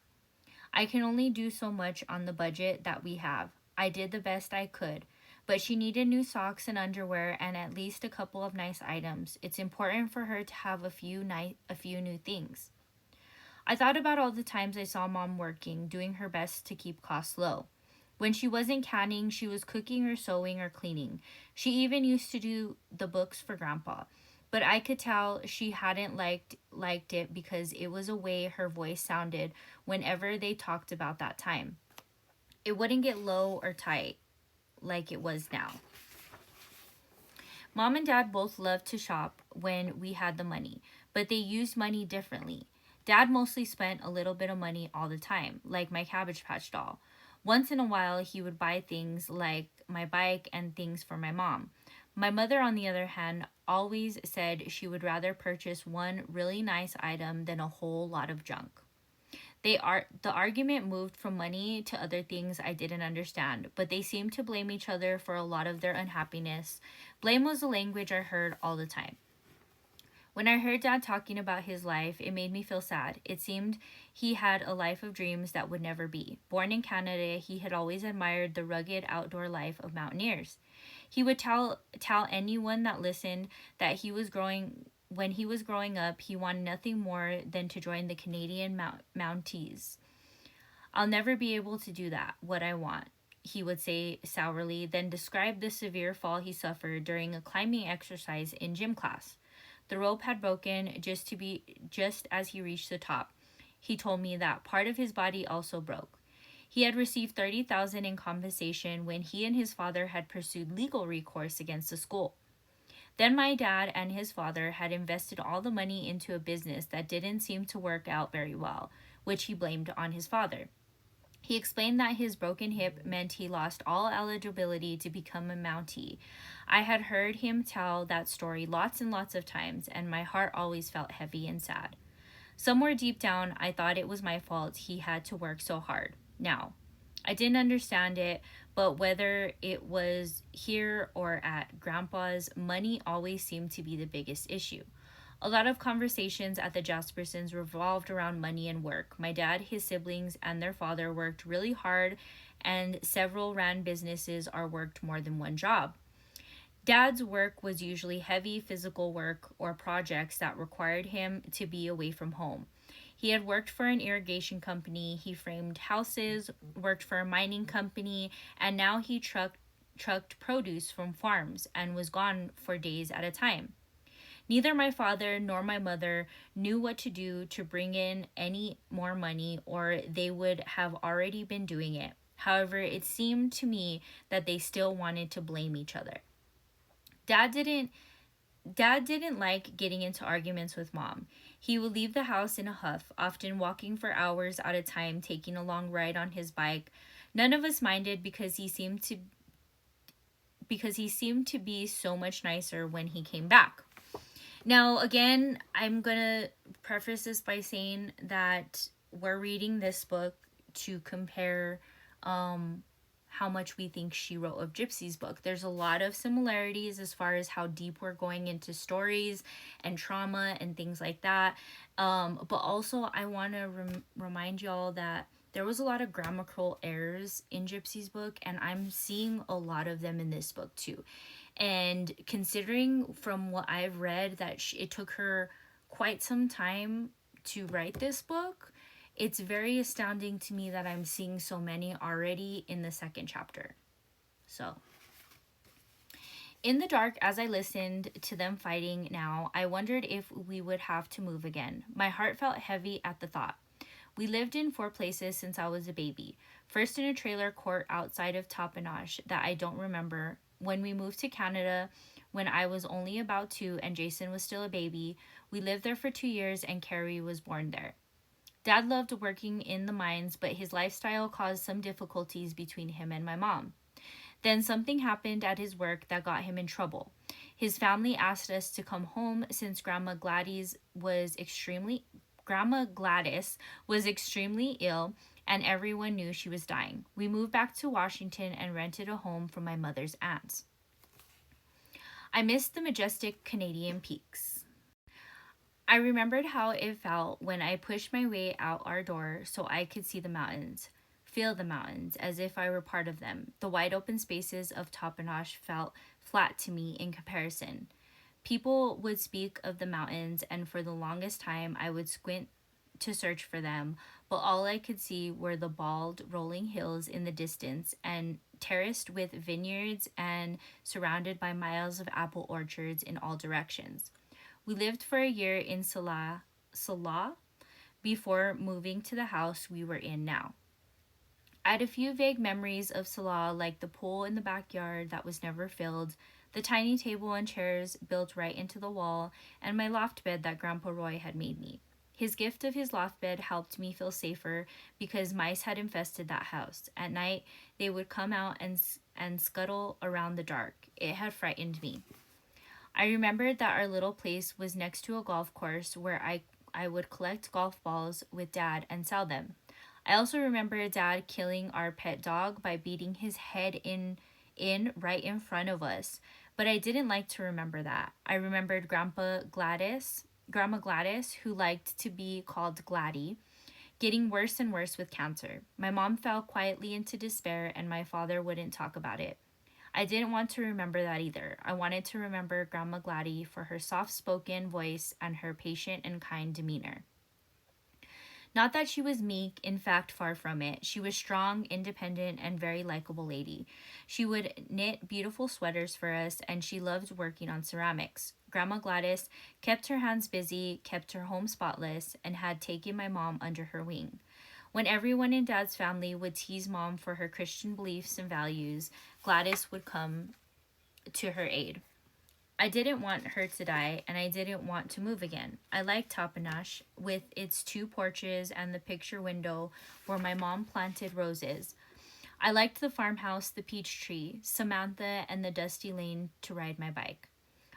I can only do so much on the budget that we have. I did the best I could, but she needed new socks and underwear and at least a couple of nice items. It's important for her to have a few new things. I thought about all the times I saw Mom working, doing her best to keep costs low. When she wasn't canning, she was cooking or sewing or cleaning. She even used to do the books for Grandpa. But I could tell she hadn't liked it because it was a way her voice sounded whenever they talked about that time. It wouldn't get low or tight like it was now. Mom and Dad both loved to shop when we had the money, but they used money differently. Dad mostly spent a little bit of money all the time, like my Cabbage Patch doll. Once in a while, he would buy things like my bike and things for my mom. My mother, on the other hand, always said she would rather purchase one really nice item than a whole lot of junk. The argument moved from money to other things I didn't understand, but they seemed to blame each other for a lot of their unhappiness. Blame was a language I heard all the time. When I heard Dad talking about his life, it made me feel sad. It seemed he had a life of dreams that would never be. Born in Canada, he had always admired the rugged outdoor life of mountaineers. He would tell anyone that listened that when he was growing up, he wanted nothing more than to join the Canadian Mounties. I'll never be able to do that, what I want, he would say sourly, then describe the severe fall he suffered during a climbing exercise in gym class. The rope had broken just as he reached the top. He told me that part of his body also broke. He had received $30,000 in compensation when he and his father had pursued legal recourse against the school. Then my dad and his father had invested all the money into a business that didn't seem to work out very well, which he blamed on his father. He explained that his broken hip meant he lost all eligibility to become a Mountie. I had heard him tell that story lots and lots of times, and my heart always felt heavy and sad. Somewhere deep down, I thought it was my fault he had to work so hard. Now, I didn't understand it, but whether it was here or at Grandpa's, money always seemed to be the biggest issue. A lot of conversations at the Jaspersons revolved around money and work. My dad, his siblings, and their father worked really hard, and several ran businesses or worked more than one job. Dad's work was usually heavy physical work or projects that required him to be away from home. He had worked for an irrigation company, he framed houses, worked for a mining company, and now he trucked produce from farms and was gone for days at a time. Neither my father nor my mother knew what to do to bring in any more money, or they would have already been doing it. However, it seemed to me that they still wanted to blame each other. Dad didn't Dad didn't like getting into arguments with Mom. He would leave the house in a huff, often walking for hours at a time, taking a long ride on his bike. None of us minded because he seemed to be so much nicer when he came back. Now, again, I'm going to preface this by saying that we're reading this book to compare how much we think she wrote of Gypsy's book. There's a lot of similarities as far as how deep we're going into stories and trauma and things like that. But also, I want to remind y'all that there was a lot of grammatical errors in Gypsy's book, and I'm seeing a lot of them in this book too. And considering from what I've read that it took her quite some time to write this book, it's very astounding to me that I'm seeing so many already in the second chapter. So, in the dark, as I listened to them fighting now, I wondered if we would have to move again. My heart felt heavy at the thought. We lived in 4 places since I was a baby. First in a trailer court outside of Toppenosh that I don't remember. When we moved to Canada, when I was only about 2 and Jason was still a baby, we lived there for 2 years and Carrie was born there. Dad loved working in the mines, but his lifestyle caused some difficulties between him and my mom. Then something happened at his work that got him in trouble. His family asked us to come home since Grandma Gladys was extremely ill and everyone knew she was dying. We moved back to Washington and rented a home from my mother's aunts. I missed the majestic Canadian peaks. I remembered how it felt when I pushed my way out our door so I could see the mountains, feel the mountains, as if I were part of them. The wide open spaces of Toppenosh felt flat to me in comparison. People would speak of the mountains, and for the longest time I would squint to search for them, but all I could see were the bald, rolling hills in the distance and terraced with vineyards and surrounded by miles of apple orchards in all directions. We lived for a year in Salah before moving to the house we were in now. I had a few vague memories of Salah, like the pool in the backyard that was never filled, the tiny table and chairs built right into the wall, and my loft bed that Grandpa Roy had made me. His gift of his loft bed helped me feel safer because mice had infested that house. At night, they would come out and scuttle around the dark. It had frightened me. I remembered that our little place was next to a golf course where I would collect golf balls with Dad and sell them. I also remember Dad killing our pet dog by beating his head in right in front of us, but I didn't like to remember that. I remembered Grandma Gladys, who liked to be called Gladdy, getting worse and worse with cancer. My mom fell quietly into despair and my father wouldn't talk about it. I didn't want to remember that either. I wanted to remember Grandma Gladdy for her soft-spoken voice and her patient and kind demeanor. Not that she was meek, in fact, far from it. She was strong, independent, and very likable lady. She would knit beautiful sweaters for us, and she loved working on ceramics. Grandma Gladys kept her hands busy, kept her home spotless, and had taken my mom under her wing. When everyone in Dad's family would tease Mom for her Christian beliefs and values, Gladys would come to her aid. I didn't want her to die, and I didn't want to move again. I liked Tapanash with its 2 porches and the picture window where my mom planted roses. I liked the farmhouse, the peach tree, Samantha, and the dusty lane to ride my bike.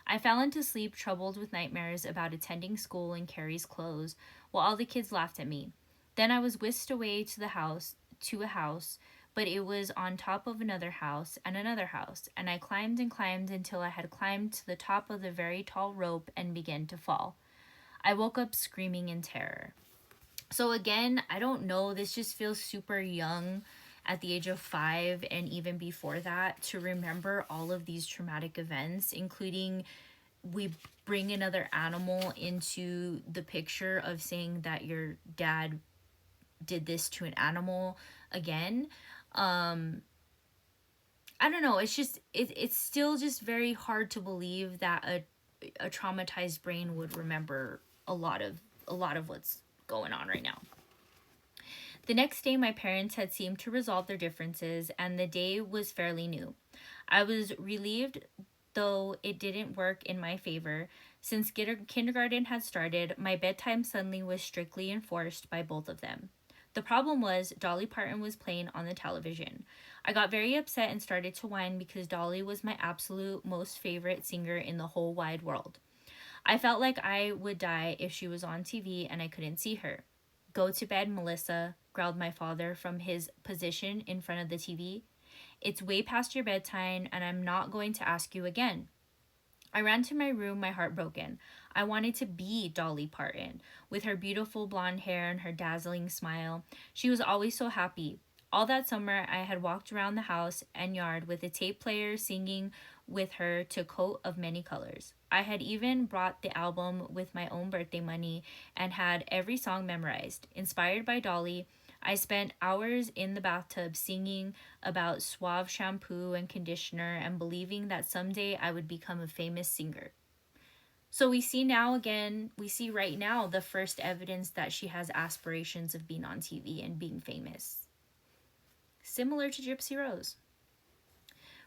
I fell into sleep troubled with nightmares about attending school in Carrie's clothes, while all the kids laughed at me. Then I was whisked away to a house, but it was on top of another house, and I climbed and climbed until I had climbed to the top of the very tall rope and began to fall. I woke up screaming in terror. So again, I don't know, this just feels super young at the age of 5 and even before that to remember all of these traumatic events, including we bring another animal into the picture of saying that your dad did this to an animal again. I don't know, it's just it's still just very hard to believe that a traumatized brain would remember a lot of what's going on right now. The next day, my parents had seemed to resolve their differences, and the day was fairly new. I was relieved, though it didn't work in my favor. Since kindergarten had started, my bedtime suddenly was strictly enforced by both of them. The problem was Dolly Parton was playing on the television. I got very upset and started to whine because Dolly was my absolute most favorite singer in the whole wide world. I felt like I would die if she was on TV and I couldn't see her. Go to bed, Melissa, growled my father from his position in front of the TV. It's way past your bedtime, and I'm not going to ask you again. I ran to my room, my heart broken. I wanted to be Dolly Parton, with her beautiful blonde hair and her dazzling smile. She was always so happy. All that summer, I had walked around the house and yard with a tape player singing with her to Coat of Many Colors. I had even brought the album with my own birthday money and had every song memorized. Inspired by Dolly, I spent hours in the bathtub singing about Suave shampoo and conditioner and believing that someday I would become a famous singer. So we see right now the first evidence that she has aspirations of being on TV and being famous. Similar to Gypsy Rose.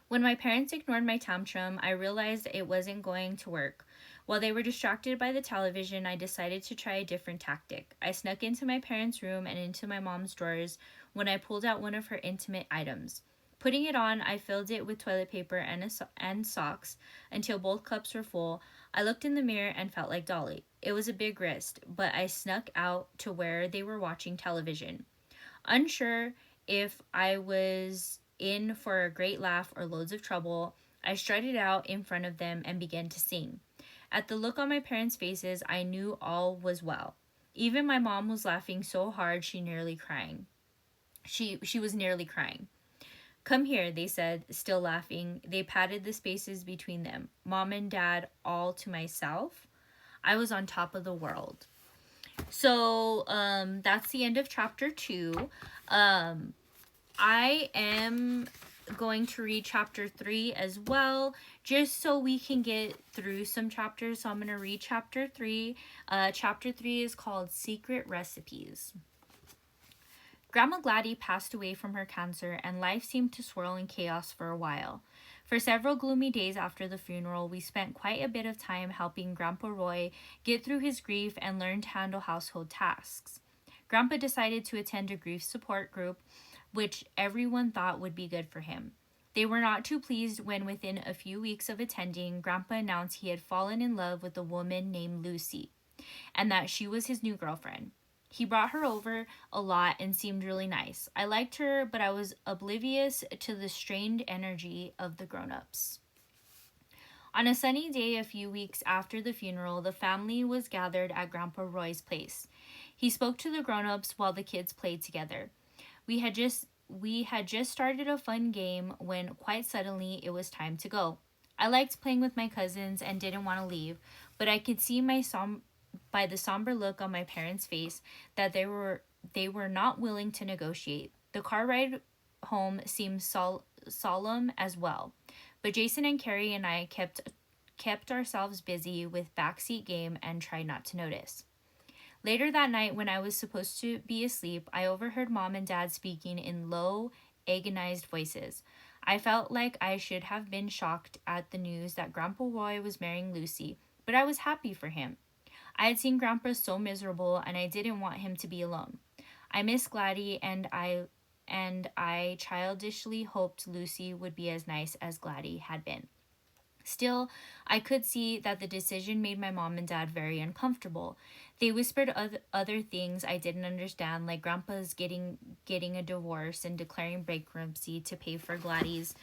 When my parents ignored my tantrum, I realized it wasn't going to work. While they were distracted by the television, I decided to try a different tactic. I snuck into my parents' room and into my mom's drawers when I pulled out one of her intimate items. Putting it on, I filled it with toilet paper and socks until both cups were full. I looked in the mirror and felt like Dolly. It was a big risk, but I snuck out to where they were watching television. Unsure if I was in for a great laugh or loads of trouble, I strutted out in front of them and began to sing. At the look on my parents' faces, I knew all was well. Even my mom was laughing so hard she nearly crying. She was nearly crying. Come here, they said, still laughing. They patted the spaces between them. Mom and Dad all to myself. I was on top of the world. So that's the end of chapter 2. I am going to read chapter 3 as well, just so we can get through some chapters. So I'm going to read chapter 3. Chapter 3 is called Secret Recipes. Grandma Gladdy passed away from her cancer, and life seemed to swirl in chaos for a while. For several gloomy days after the funeral, we spent quite a bit of time helping Grandpa Roy get through his grief and learn to handle household tasks. Grandpa decided to attend a grief support group, which everyone thought would be good for him. They were not too pleased when, within a few weeks of attending, Grandpa announced he had fallen in love with a woman named Lucy, and that she was his new girlfriend. He brought her over a lot and seemed really nice. I liked her, but I was oblivious to the strained energy of the grown-ups. On a sunny day a few weeks after the funeral, the family was gathered at Grandpa Roy's place. He spoke to the grown-ups while the kids played together. We had just started a fun game when quite suddenly it was time to go. I liked playing with my cousins and didn't want to leave, but I could see by the somber look on my parents' face that they were not willing to negotiate. The car ride home seemed solemn as well, but Jason and Carrie and I kept ourselves busy with backseat game and tried not to notice. Later that night, when I was supposed to be asleep, I overheard Mom and Dad speaking in low, agonized voices. I felt like I should have been shocked at the news that Grandpa Roy was marrying Lucy, but I was happy for him. I had seen Grandpa so miserable and I didn't want him to be alone. I missed Gladys and I childishly hoped Lucy would be as nice as Gladys had been. Still, I could see that the decision made my mom and dad very uncomfortable. They whispered other things I didn't understand, like Grandpa's getting a divorce and declaring bankruptcy to pay for Gladys'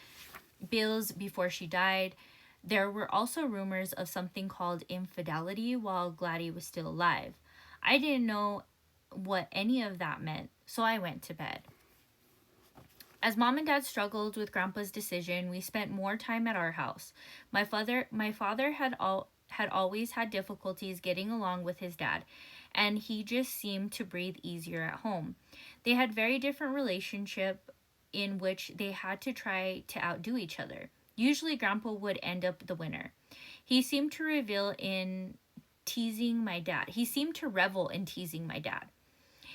bills before she died. There were also rumors of something called infidelity while Gladys was still alive. I didn't know what any of that meant, so I went to bed. As mom and dad struggled with Grandpa's decision, we spent more time at our house. My father had always had difficulties getting along with his dad, and he just seemed to breathe easier at home. They had very different relationship in which they had to try to outdo each other. Usually Grandpa would end up the winner. He seemed to revel in teasing my dad. He seemed to revel in teasing my dad.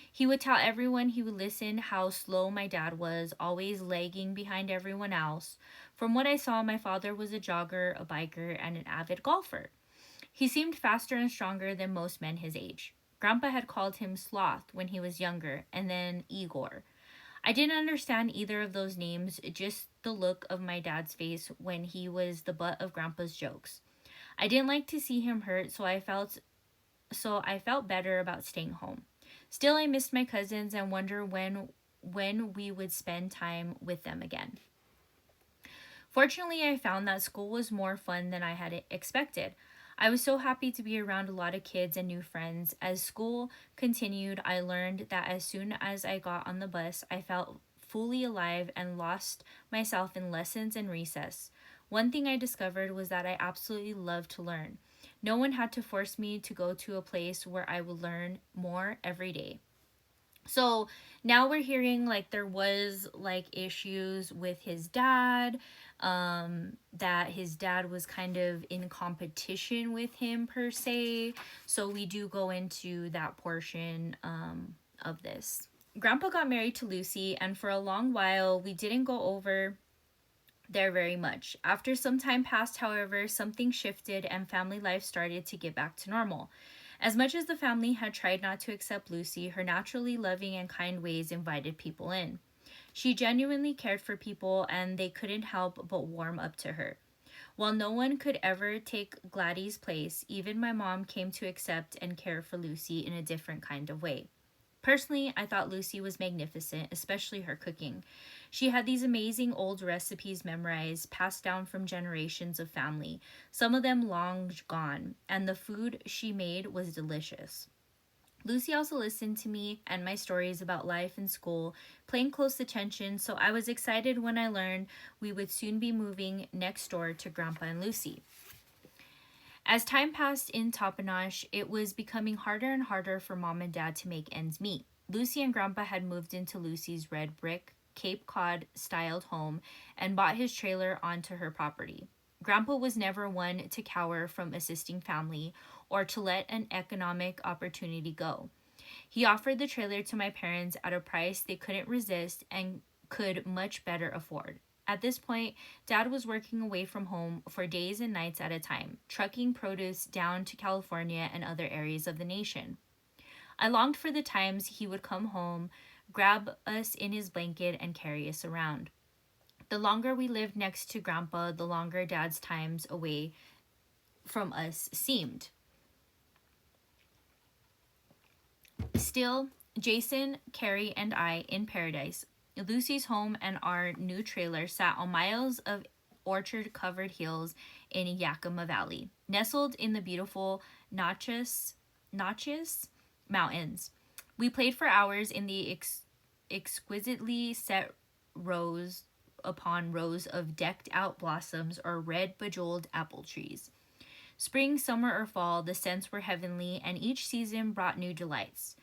He would tell everyone he would listen how slow my dad was, always lagging behind everyone else. From what I saw, my father was a jogger, a biker, and an avid golfer. He seemed faster and stronger than most men his age. Grandpa had called him Sloth when he was younger, and then Igor. I didn't understand either of those names, just the look of my dad's face when he was the butt of Grandpa's jokes. I didn't like to see him hurt, so I felt better about staying home. Still, I missed my cousins and wonder when we would spend time with them again. Fortunately, I found that school was more fun than I had expected. I was so happy to be around a lot of kids and new friends. As school continued, I learned that as soon as I got on the bus, I felt fully alive and lost myself in lessons and recess. One thing I discovered was that I absolutely loved to learn. No one had to force me to go to a place where I would learn more every day. So now we're hearing like there was like issues with his dad, that his dad was kind of in competition with him per se. So we do go into that portion of this. Grandpa got married to Lucy, and for a long while we didn't go over there very much. After some time passed, however, something shifted and family life started to get back to normal. As much as the family had tried not to accept Lucy, her naturally loving and kind ways invited people in. She genuinely cared for people and they couldn't help but warm up to her. While no one could ever take Gladys' place, even my mom came to accept and care for Lucy in a different kind of way. Personally, I thought Lucy was magnificent, especially her cooking. She had these amazing old recipes memorized, passed down from generations of family, some of them long gone, and the food she made was delicious. Lucy also listened to me and my stories about life and school, paying close attention, so I was excited when I learned we would soon be moving next door to Grandpa and Lucy. As time passed in Toppenosh, it was becoming harder and harder for Mom and Dad to make ends meet. Lucy and Grandpa had moved into Lucy's red brick, Cape Cod styled home and bought his trailer onto her property. Grandpa was never one to cower from assisting family or to let an economic opportunity go. He offered the trailer to my parents at a price they couldn't resist and could much better afford. At this point, Dad was working away from home for days and nights at a time, trucking produce down to California and other areas of the nation. I longed for the times he would come home, grab us in his blanket, and carry us around. The longer we lived next to Grandpa, the longer Dad's times away from us seemed. Still, Jason, Carrie, and I in paradise. Lucy's home and our new trailer sat on miles of orchard-covered hills in Yakima Valley, nestled in the beautiful Natchez Mountains. We played for hours in the exquisitely set rows upon rows of decked-out blossoms or red bejeweled apple trees. Spring, summer, or fall, the scents were heavenly, and each season brought new delights.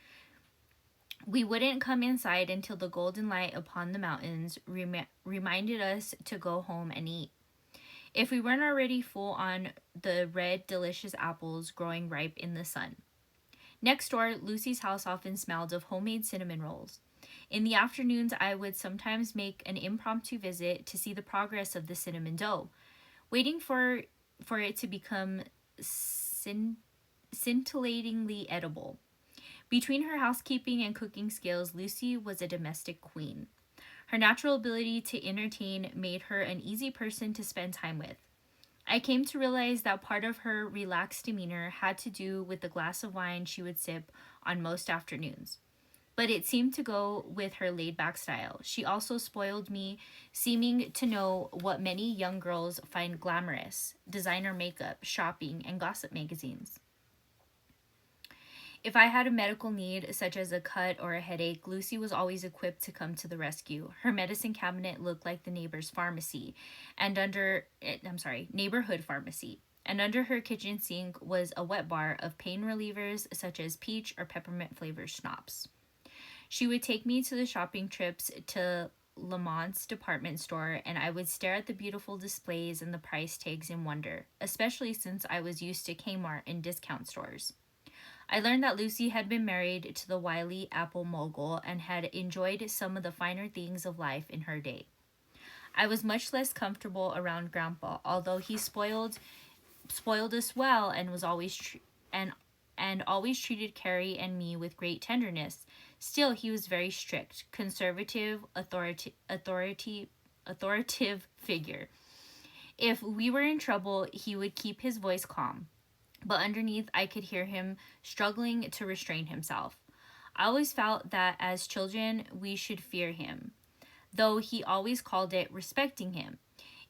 We wouldn't come inside until the golden light upon the mountains reminded us to go home and eat. If we weren't already full on the red, delicious apples growing ripe in the sun. Next door, Lucy's house often smelled of homemade cinnamon rolls. In the afternoons, I would sometimes make an impromptu visit to see the progress of the cinnamon dough, waiting for it to become scintillatingly edible. Between her housekeeping and cooking skills, Lucy was a domestic queen. Her natural ability to entertain made her an easy person to spend time with. I came to realize that part of her relaxed demeanor had to do with the glass of wine she would sip on most afternoons. But it seemed to go with her laid back style. She also spoiled me, seeming to know what many young girls find glamorous: designer makeup, shopping, and gossip magazines. If I had a medical need, such as a cut or a headache, Lucy was always equipped to come to the rescue. Her medicine cabinet looked like the neighbor's pharmacy, and neighborhood pharmacy. And under her kitchen sink was a wet bar of pain relievers such as peach or peppermint flavored schnapps. She would take me to the shopping trips to Lamont's department store, and I would stare at the beautiful displays and the price tags in wonder, especially since I was used to Kmart and discount stores. I learned that Lucy had been married to the wily Apple mogul and had enjoyed some of the finer things of life in her day. I was much less comfortable around Grandpa, although he spoiled us well and was always and always treated Carrie and me with great tenderness. Still, he was very strict, conservative, authoritative figure. If we were in trouble, he would keep his voice calm, but underneath I could hear him struggling to restrain himself. I always felt that as children we should fear him, though he always called it respecting him.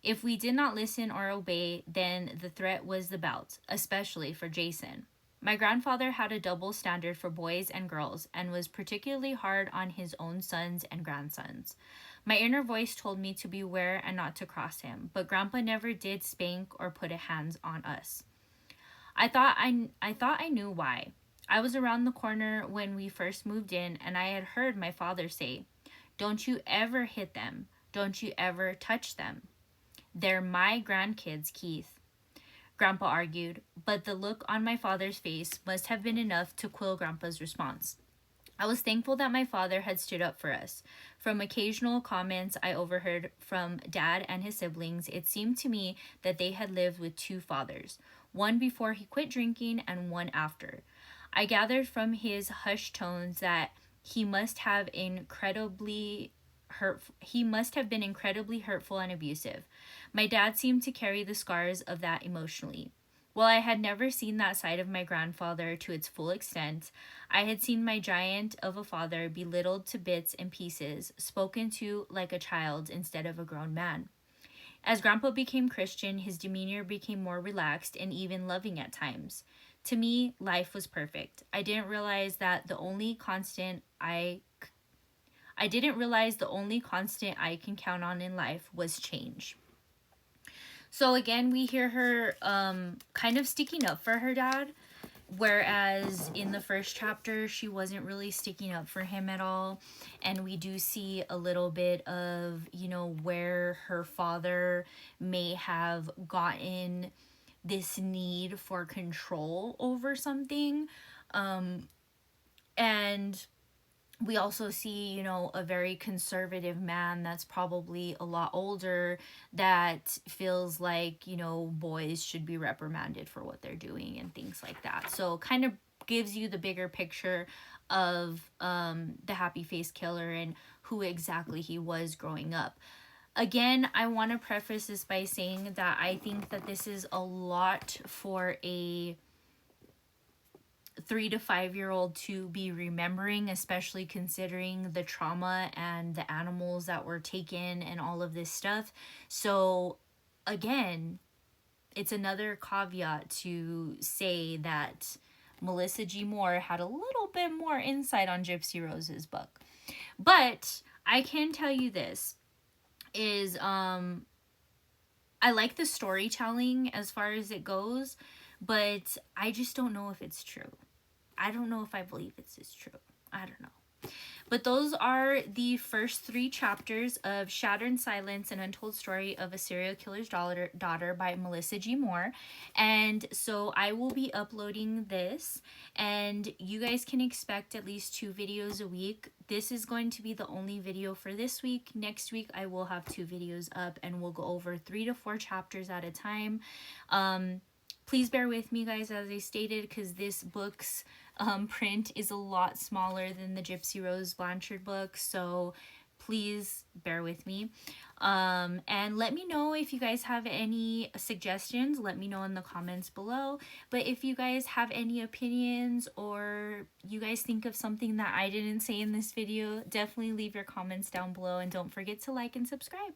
If we did not listen or obey, then the threat was the belt, especially for Jason. My grandfather had a double standard for boys and girls and was particularly hard on his own sons and grandsons. My inner voice told me to beware and not to cross him, but Grandpa never did spank or put a hands on us. I thought I knew why. I was around the corner when we first moved in, and I had heard my father say, "Don't you ever hit them. Don't you ever touch them. They're my grandkids, Keith," Grandpa argued, but the look on my father's face must have been enough to quell Grandpa's response. I was thankful that my father had stood up for us. From occasional comments I overheard from Dad and his siblings, it seemed to me that they had lived with two fathers, one before he quit drinking and one after. I gathered from his hushed tones that he must have been incredibly hurtful and abusive. My dad seemed to carry the scars of that emotionally. While I had never seen that side of my grandfather to its full extent, I had seen my giant of a father belittled to bits and pieces, spoken to like a child instead of a grown man. As Grandpa became Christian, his demeanor became more relaxed and even loving at times. To me, life was perfect. I didn't realize the only constant I can count on in life was change. So again, we hear her kind of sticking up for her dad, whereas in the first chapter, she wasn't really sticking up for him at all. And we do see a little bit of, where her father may have gotten this need for control over something. And we also see, a very conservative man that's probably a lot older that feels like, boys should be reprimanded for what they're doing and things like that. So kind of gives you the bigger picture of the happy face killer and who exactly he was growing up. Again, I want to preface this by saying that I think that this is a lot for a 3 to 5 year old to be remembering, especially considering the trauma and the animals that were taken and all of this stuff. So again, it's another caveat to say that Melissa G. Moore had a little bit more insight on Gypsy Rose's book. But I can tell you this is I like the storytelling as far as it goes, but I just don't know if it's true. I don't know if I believe it's true. I don't know. But those are the first 3 chapters of Shattered Silence, An Untold Story of a Serial Killer's Daughter by Melissa G. Moore. And so I will be uploading this, and you guys can expect at least 2 videos a week. This is going to be the only video for this week. Next week I will have 2 videos up, and we'll go over 3 to 4 chapters at a time. Please bear with me, guys, as I stated, because this book's print is a lot smaller than the Gypsy Rose Blanchard book, so please bear with me. And let me know if you guys have any suggestions. Let me know in the comments below. But if you guys have any opinions, or you guys think of something that I didn't say in this video, definitely leave your comments down below, and don't forget to like and subscribe.